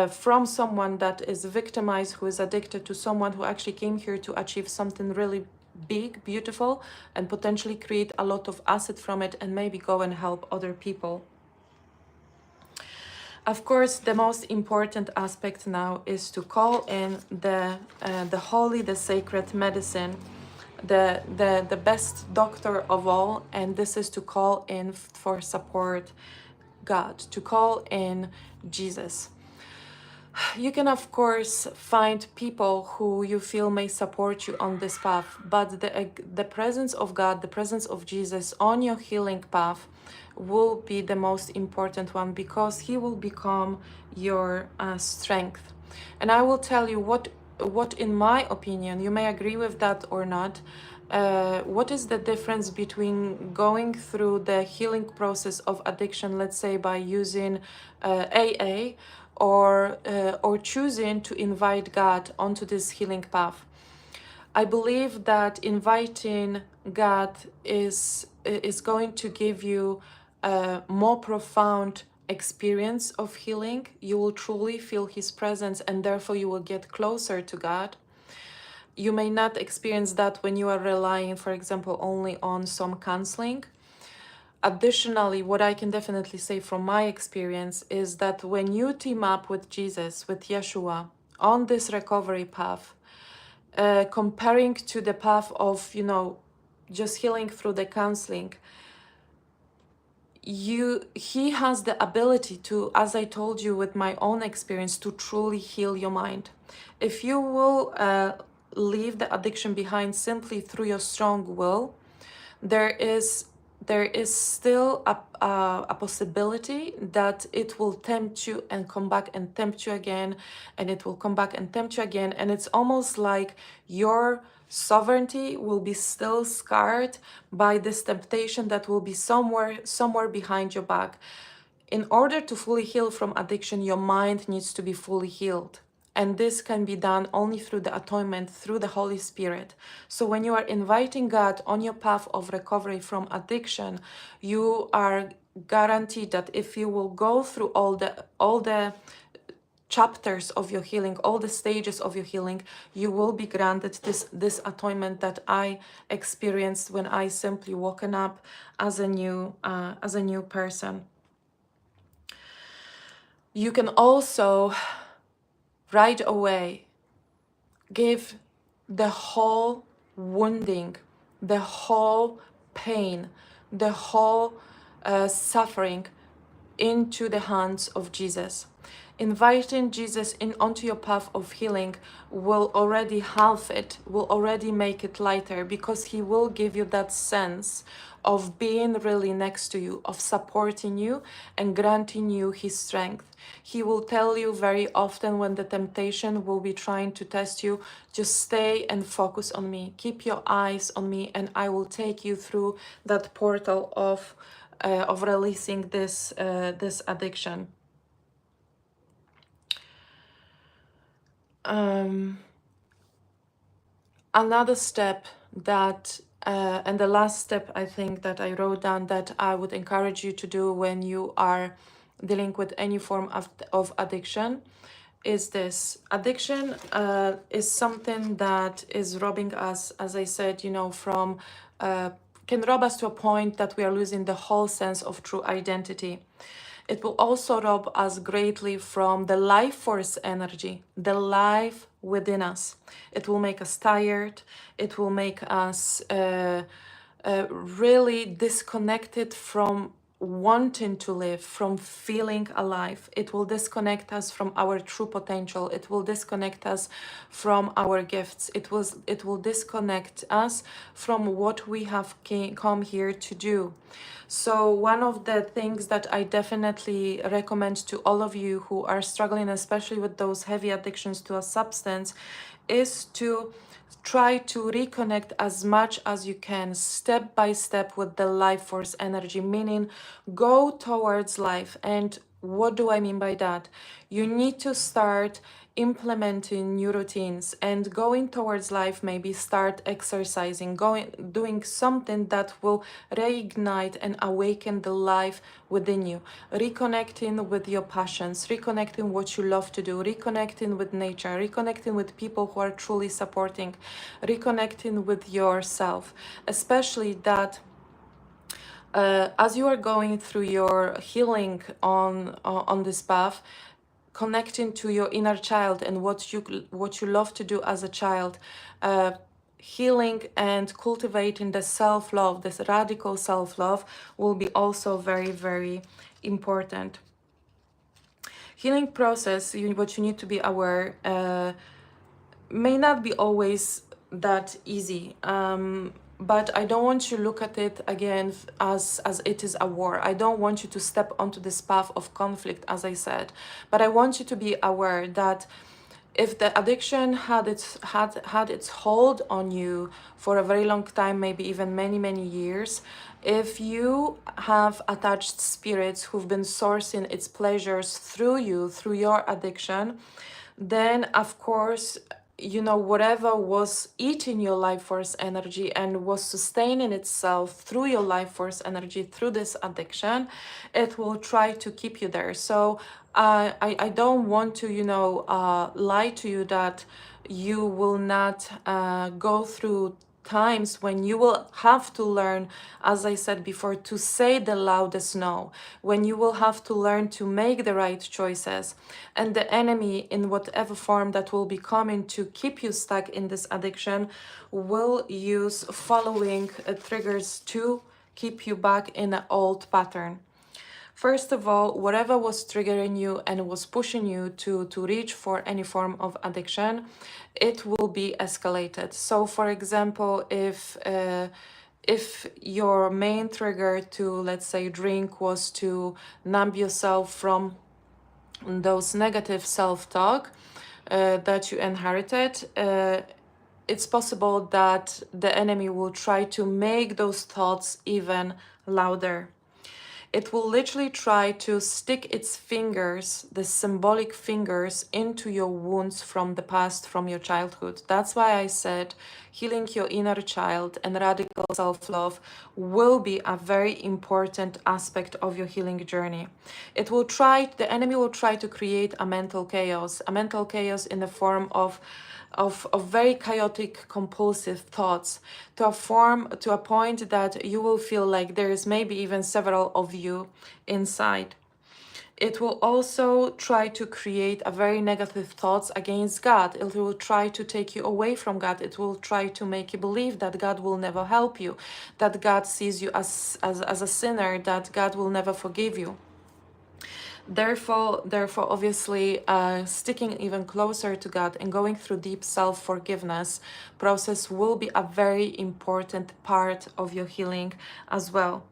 from someone that is victimized, who is addicted, to someone who actually came here to achieve something really big, beautiful, and potentially create a lot of asset from it, and maybe go and help other people. Of course, the most important aspect now is to call in the holy, the sacred medicine, the best doctor of all, and this is to call in for support God, to call in Jesus. You can, of course, find people who you feel may support you on this path, but the presence of God, the presence of Jesus on your healing path will be the most important one, because he will become your strength. And I will tell you what in my opinion, you may agree with that or not, what is the difference between going through the healing process of addiction, let's say by using AA, or choosing to invite God onto this healing path. I believe that inviting God is going to give you a more profound experience of healing. You will truly feel his presence, and therefore you will get closer to God. You may not experience that when you are relying, for example, only on some counseling. Additionally, what I can definitely say from my experience is that when you team up with Jesus, with Yeshua, on this recovery path, comparing to the path of, just healing through the counseling, he has the ability to, as I told you with my own experience, to truly heal your mind. If you will leave the addiction behind simply through your strong will, there is still a possibility that it will tempt you and come back and tempt you again, and it will come back and tempt you again, and it's almost like your sovereignty will be still scarred by this temptation that will be somewhere behind your back. In order to fully heal from addiction, your mind needs to be fully healed. And this can be done only through the atonement, through the Holy Spirit. So when you are inviting God on your path of recovery from addiction, you are guaranteed that if you will go through all the chapters of your healing, all the stages of your healing, you will be granted this atonement that I experienced when I simply woken up as a new person. You can also right away give the whole wounding, the whole pain, the whole suffering into the hands of Jesus. Inviting Jesus in onto your path of healing will already halve it, will already make it lighter, because he will give you that sense of being really next to you, of supporting you and granting you his strength. He will tell you very often when the temptation will be trying to test you, just stay and focus on me. Keep your eyes on me, and I will take you through that portal of releasing this addiction. Another step that and the last step I think that I wrote down that I would encourage you to do when you are dealing with any form of addiction is this. Addiction is something that is robbing us, as I said, from can rob us to a point that we are losing the whole sense of true identity. It will also rob us greatly from the life force energy, the life within us. It will make us tired. It will make us really disconnected from wanting to live, from feeling alive. It will disconnect us from our true potential. It will disconnect us from our gifts. It will disconnect us from what we have come here to do. So one of the things that I definitely recommend to all of you who are struggling, especially with those heavy addictions to a substance, is to try to reconnect as much as you can, step by step, with the life force energy, meaning go towards life. And what do I mean by that? You need to start implementing new routines, and going towards life, maybe start exercising, doing something that will reignite and awaken the life within you, reconnecting with your passions, reconnecting what you love to do, reconnecting with nature, reconnecting with people who are truly supporting, reconnecting with yourself, especially that as you are going through your healing on this path, connecting to your inner child and what you love to do as a child, healing and cultivating the self-love, this radical self-love, will be also very, very important. Healing process, what you need to be aware, may not be always that easy. But I don't want you to look at it again as it is a war. I don't want you to step onto this path of conflict, as I said. But I want you to be aware that if the addiction had its hold on you for a very long time, maybe even many, many years, if you have attached spirits who've been sourcing its pleasures through you, through your addiction, then of course, whatever was eating your life force energy and was sustaining itself through your life force energy, through this addiction, it will try to keep you there. So I don't want to, lie to you that you will not go through times when you will have to learn, as I said before, to say the loudest no, when you will have to learn to make the right choices. And the enemy, in whatever form that will be coming to keep you stuck in this addiction, will use following triggers to keep you back in an old pattern. First of all, whatever was triggering you and was pushing you to reach for any form of addiction, it will be escalated. So for example, if your main trigger to, let's say, drink was to numb yourself from those negative self-talk that you inherited, it's possible that the enemy will try to make those thoughts even louder. It will literally try to stick its fingers, the symbolic fingers, into your wounds from the past, from your childhood. That's why I said healing your inner child and radical self-love will be a very important aspect of your healing journey. The enemy will try to create a mental chaos in the form of very chaotic, compulsive thoughts, to a point that you will feel like there is maybe even several of you inside. It will also try to create a very negative thoughts against God. It will try to take you away from God. It will try to make you believe that God will never help you, that God sees you as a sinner, that God will never forgive you. Therefore, obviously, sticking even closer to God and going through deep self-forgiveness process will be a very important part of your healing as well.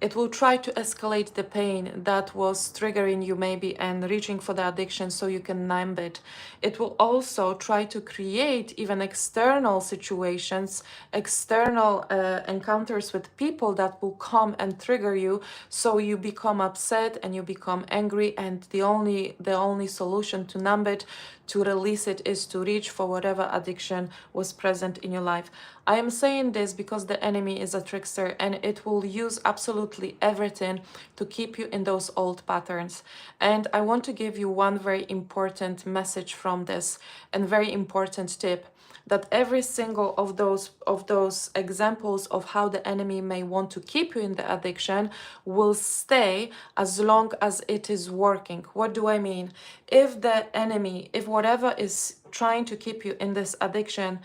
It will try to escalate the pain that was triggering you maybe and reaching for the addiction so you can numb it. It will also try to create even external situations, external encounters with people that will come and trigger you so you become upset and you become angry, and the only solution to numb it, to release it, is to reach for whatever addiction was present in your life. I am saying this because the enemy is a trickster and it will use absolutely everything to keep you in those old patterns. And I want to give you one very important message from this and very important tip, that every single of those examples of how the enemy may want to keep you in the addiction will stay as long as it is working. What do I mean? If the enemy, if whatever is trying to keep you in this addiction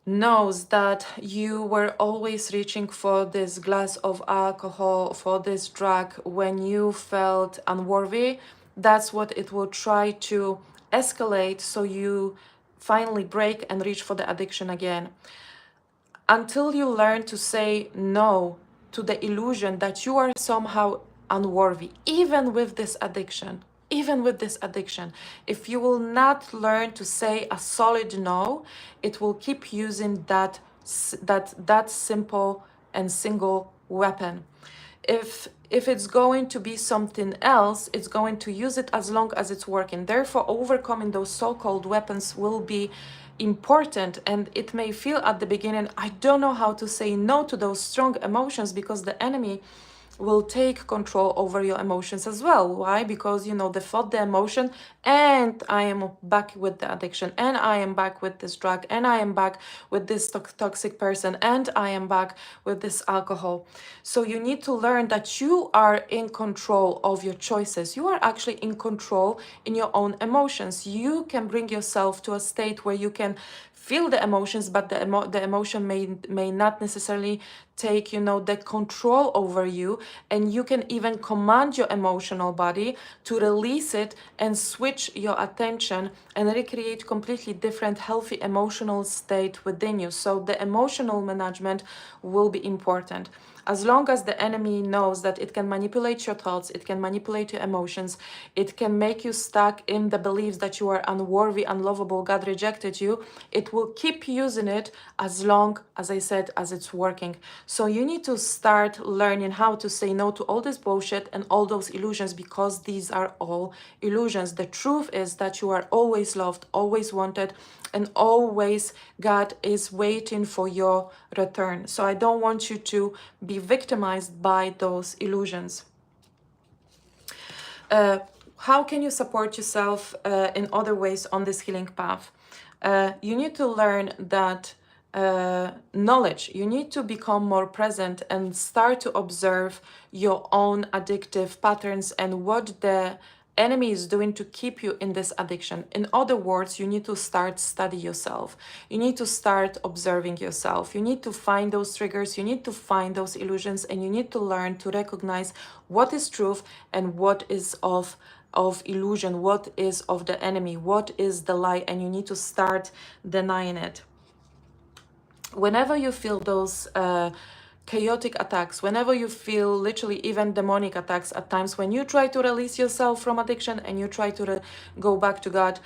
knows that you were always reaching for this glass of alcohol, for this drug when you felt unworthy, that's what it will try to escalate so you finally break and reach for the addiction again. Until you learn to say no to the illusion that you are somehow unworthy, even with this addiction, if you will not learn to say a solid no, it will keep using that simple and single weapon. If it's going to be something else, it's going to use it as long as it's working. Therefore, overcoming those so-called weapons will be important, and it may feel at the beginning, I don't know how to say no to those strong emotions, because the enemy will take control over your emotions as well. Why? Because the thought, the emotion, and I am back with the addiction, and I am back with this drug, and I am back with this toxic person, and I am back with this alcohol. So you need to learn that you are in control of your choices. You are actually in control in your own emotions. You can bring yourself to a state where you can feel the emotions, but the emotion may not necessarily take the control over you, and you can even command your emotional body to release it and switch your attention and recreate completely different healthy emotional state within you. So the emotional management will be important. As long as the enemy knows that it can manipulate your thoughts, it can manipulate your emotions, it can make you stuck in the beliefs that you are unworthy, unlovable, God rejected you, it will keep using it as long, as I said, as it's working. So you need to start learning how to say no to all this bullshit and all those illusions, because these are all illusions. The truth is that you are always loved, always wanted, and always God is waiting for your return. So I don't want you to be victimized by those illusions. How can you support yourself in other ways on this healing path? You need to learn that knowledge. You need to become more present and start to observe your own addictive patterns and what the enemy is doing to keep you in this addiction. In other words, you need to start study yourself. You need to start observing yourself. You need to find those triggers. You need to find those illusions, and you need to learn to recognize what is truth and what is of illusion, what is of the enemy, what is the lie, and you need to start denying it. Whenever you feel those chaotic attacks, whenever you feel literally even demonic attacks at times, when you try to release yourself from addiction and you try to go back to God,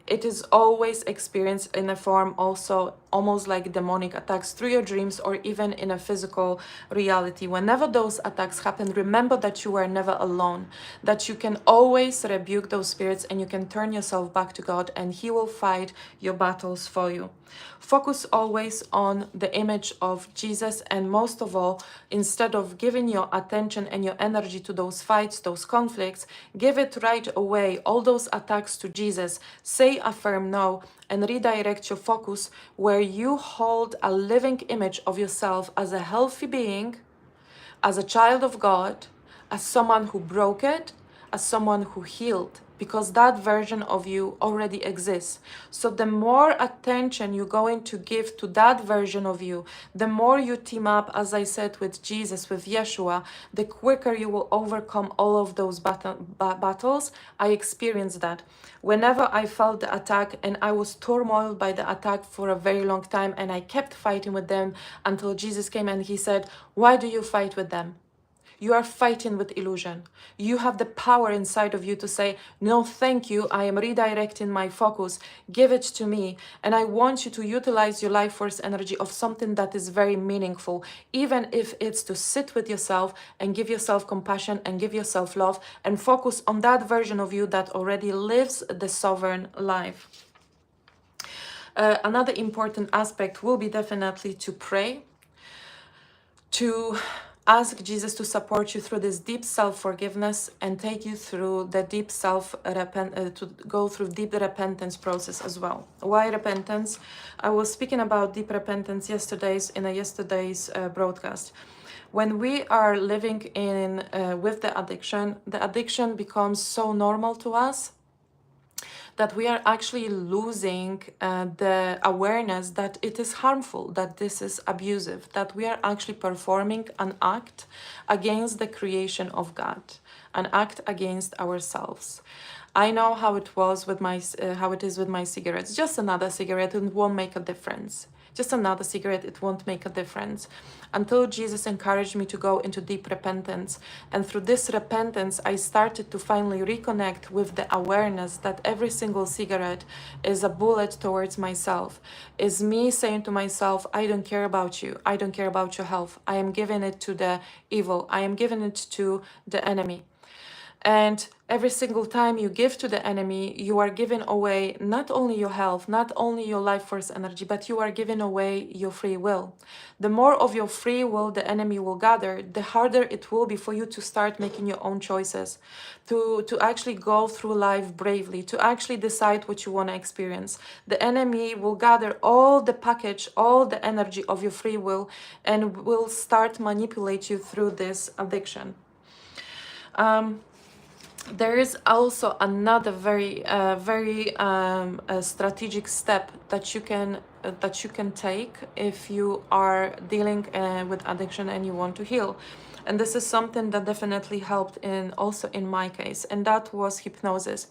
it is always experienced in a form also almost like demonic attacks through your dreams or even in a physical reality. Whenever those attacks happen, remember that you are never alone, that you can always rebuke those spirits and you can turn yourself back to God and He will fight your battles for you. Focus always on the image of Jesus, and most of all, instead of giving your attention and your energy to those fights, those conflicts, give it right away, all those attacks, to Jesus. Say a firm no and redirect your focus where you hold a living image of yourself as a healthy being, as a child of God, as someone who broke it, as someone who healed. because that version of you already exists. So the more attention you're going to give to that version of you, the more you team up, as I said, with Jesus, with Yeshua, the quicker you will overcome all of those battles. I experienced that. Whenever I felt the attack and I was turmoiled by the attack for a very long time, and I kept fighting with them until Jesus came and he said, why do you fight with them? You are fighting with illusion. You have the power inside of you to say, no, thank you. I am redirecting my focus. Give it to me. And I want you to utilize your life force energy of something that is very meaningful, even if it's to sit with yourself and give yourself compassion and give yourself love and focus on that version of you that already lives the sovereign life. Another important aspect will be definitely to pray, to ask Jesus to support you through this deep self-forgiveness and take you through the deep to go through deep repentance process as well. Why repentance? I was speaking about deep repentance in yesterday's broadcast. When we are living in with the addiction becomes so normal to us that we are actually losing the awareness that it is harmful, that this is abusive, that we are actually performing an act against the creation of God, an act against ourselves. I know how it was with how it is with my cigarettes. Just another cigarette, it won't make a difference. Just another cigarette, it won't make a difference. Until Jesus encouraged me to go into deep repentance. And through this repentance, I started to finally reconnect with the awareness that every single cigarette is a bullet towards myself, is me saying to myself, I don't care about you. I don't care about your health. I am giving it to the evil. I am giving it to the enemy. And every single time you give to the enemy, you are giving away not only your health, not only your life force energy, but you are giving away your free will. The more of your free will the enemy will gather, the harder it will be for you to start making your own choices, to actually go through life bravely, to actually decide what you want to experience. The enemy will gather all the package, all the energy of your free will, and will start manipulate you through this addiction. There is also another very strategic step that you can take if you are dealing with addiction and you want to heal, and this is something that definitely helped also in my case, and that was hypnosis.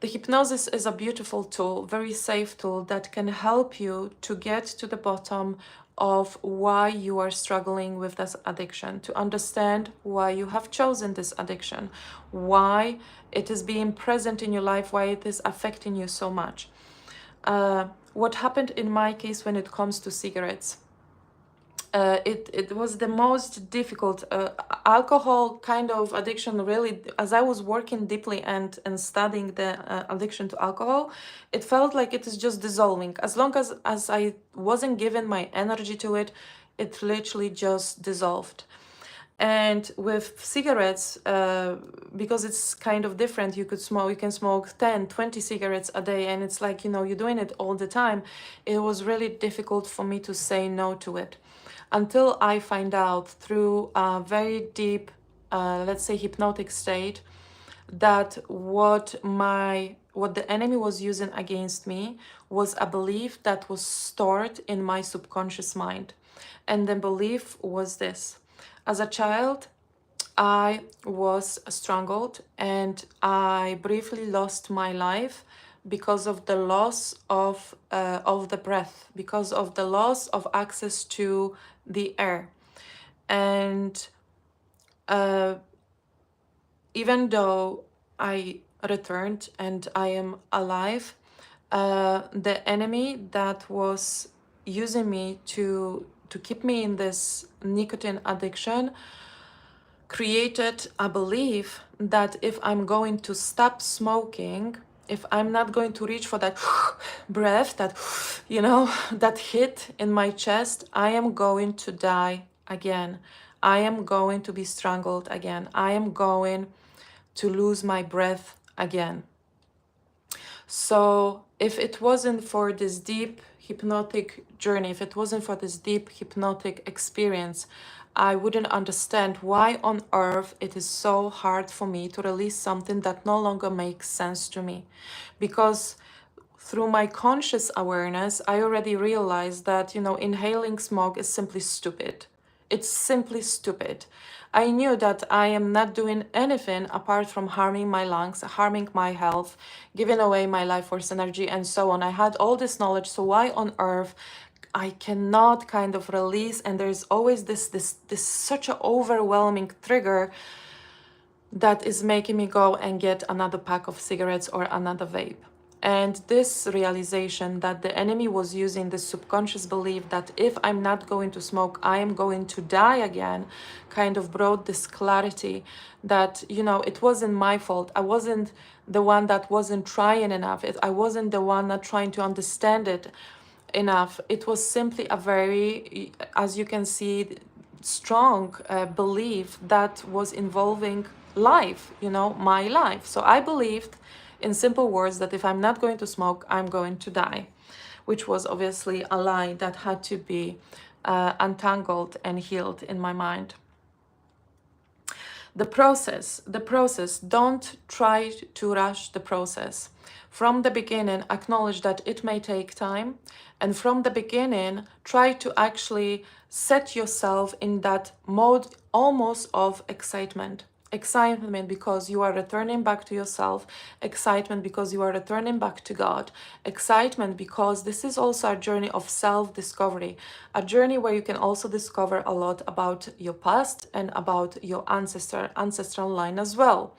The hypnosis is a beautiful tool, very safe tool that can help you to get to the bottom of why you are struggling with this addiction, to understand why you have chosen this addiction, why it is being present in your life, why it is affecting you so much. What happened in my case when it comes to cigarettes? It was the most difficult. Alcohol kind of addiction, really, as I was working deeply and studying the addiction to alcohol, it felt like it is just dissolving. As long as I wasn't giving my energy to it, it literally just dissolved. And with cigarettes, because it's kind of different, you can smoke 10, 20 cigarettes a day, and it's like, you're doing it all the time. It was really difficult for me to say no to it, until I find out through a very deep, let's say, hypnotic state, that what the enemy was using against me was a belief that was stored in my subconscious mind. And the belief was this: as a child, I was strangled and I briefly lost my life because of the loss of the breath, because of the loss of access to the air. And even though I returned and I am alive, the enemy that was using me to keep me in this nicotine addiction created a belief that if I'm going to stop smoking, if I'm not going to reach for that breath, that, that hit in my chest, I am going to die again. I am going to be strangled again. I am going to lose my breath again. So if it wasn't for this deep hypnotic journey, if it wasn't for this deep hypnotic experience, I wouldn't understand why on earth it is so hard for me to release something that no longer makes sense to me. Because through my conscious awareness, I already realized that, inhaling smoke is simply stupid. It's simply stupid. I knew that I am not doing anything apart from harming my lungs, harming my health, giving away my life force energy, and so on. I had all this knowledge, so why on earth I cannot kind of release, and there's always this such an overwhelming trigger that is making me go and get another pack of cigarettes or another vape. And this realization that the enemy was using this subconscious belief that if I'm not going to smoke, I am going to die again, kind of brought this clarity that, it wasn't my fault. I wasn't the one that wasn't trying enough. I wasn't the one not trying to understand it enough. It was simply a very, as you can see, strong belief that was involving life, my life. So I believed, in simple words, that if I'm not going to smoke, I'm going to die, which was obviously a lie that had to be untangled and healed in my mind. The process, don't try to rush the process. From the beginning, acknowledge that it may take time. And from the beginning, try to actually set yourself in that mode almost of excitement. Excitement because you are returning back to yourself. Excitement because you are returning back to God. Excitement because this is also a journey of self-discovery. A journey where you can also discover a lot about your past and about your ancestral line as well.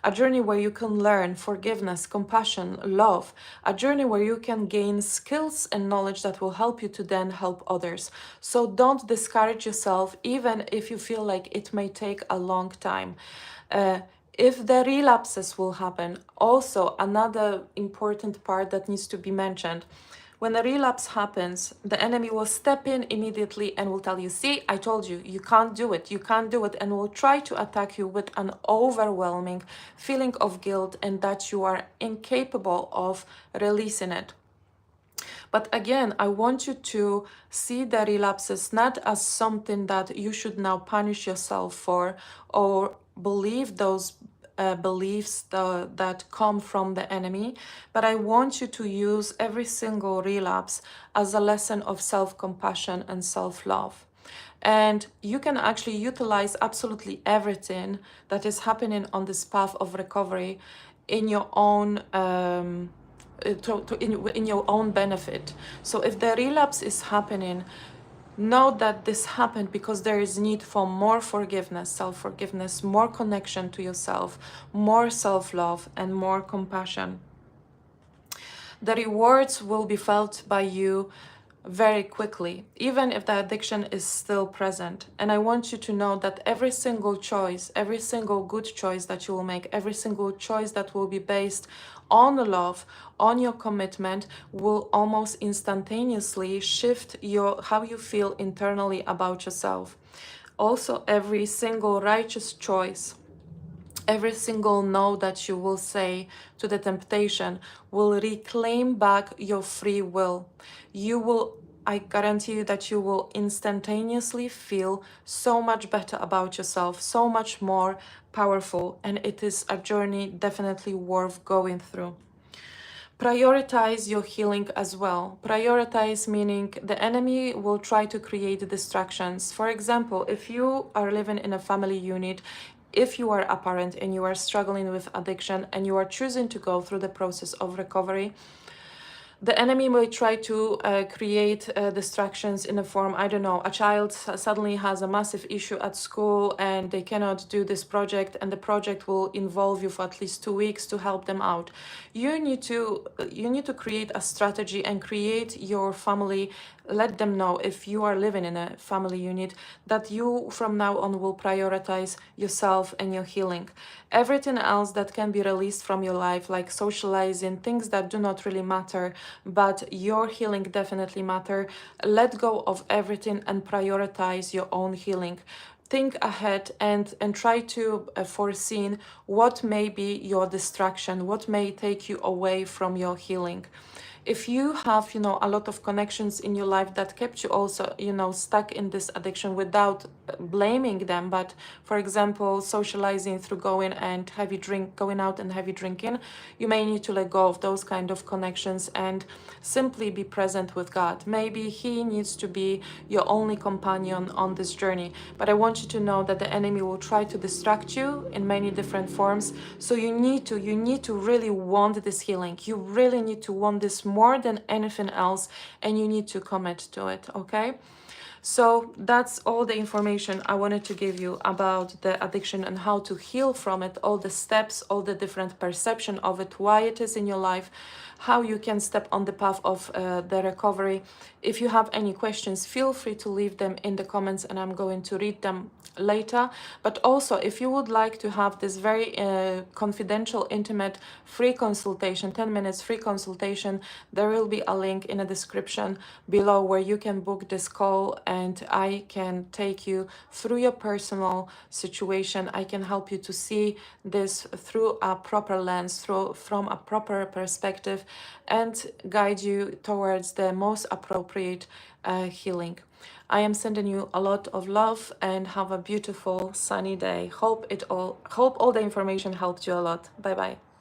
A journey where you can learn forgiveness, compassion, love. A journey where you can gain skills and knowledge that will help you to then help others. So don't discourage yourself, even if you feel like it may take a long time. If the relapses will happen, also another important part that needs to be mentioned. When a relapse happens, the enemy will step in immediately and will tell you, see, I told you, you can't do it, and will try to attack you with an overwhelming feeling of guilt and that you are incapable of releasing it. But again, I want you to see the relapses not as something that you should now punish yourself for or believe those beliefs that come from the enemy, but I want you to use every single relapse as a lesson of self-compassion and self-love. And you can actually utilize absolutely everything that is happening on this path of recovery in your own in your own benefit. So if the relapse is happening, know that this happened because there is need for more forgiveness, self-forgiveness, more connection to yourself, more self-love, and more compassion. The rewards will be felt by you very quickly, even if the addiction is still present. And I want you to know that every single choice, every single good choice that you will make, every single choice that will be based on love, on your commitment, will almost instantaneously shift how you feel internally about yourself. Also, every single righteous choice, every single no that you will say to the temptation will reclaim back your free will. I guarantee you that you will instantaneously feel so much better about yourself, so much more powerful, and it is a journey definitely worth going through. Prioritize your healing as well. Prioritize meaning the enemy will try to create distractions. For example, if you are living in a family unit, if you are a parent and you are struggling with addiction and you are choosing to go through the process of recovery, the enemy may try to create distractions in the form, I don't know, a child suddenly has a massive issue at school and they cannot do this project, and the project will involve you for at least 2 weeks to help them out. You need to create a strategy and create your family. Let them know, if you are living in a family unit, that you from now on will prioritize yourself and your healing. Everything else that can be released from your life, like socializing, things that do not really matter, but your healing definitely matter. Let go of everything and prioritize your own healing. Think ahead and try to foresee what may be your distraction, what may take you away from your healing. If you have, a lot of connections in your life that kept you also, stuck in this addiction without blaming them, but for example, socializing through going out and heavy drinking, you may need to let go of those kind of connections and simply be present with God. Maybe He needs to be your only companion on this journey. But I want you to know that the enemy will try to distract you in many different forms. So you need to really want this healing. You really need to want this more than anything else, and you need to commit to it, okay? So that's all the information I wanted to give you about the addiction and how to heal from it, all the steps, all the different perception of it, why it is in your life, how you can step on the path of the recovery. If you have any questions, feel free to leave them in the comments and I'm going to read them later. But also, if you would like to have this very confidential, intimate, free consultation, 10 minutes free consultation, there will be a link in the description below where you can book this call and I can take you through your personal situation. I can help you to see this through a proper lens, from a proper perspective, and guide you towards the most appropriate healing. I am sending you a lot of love and have a beautiful sunny day. Hope all the information helped you a lot. Bye bye.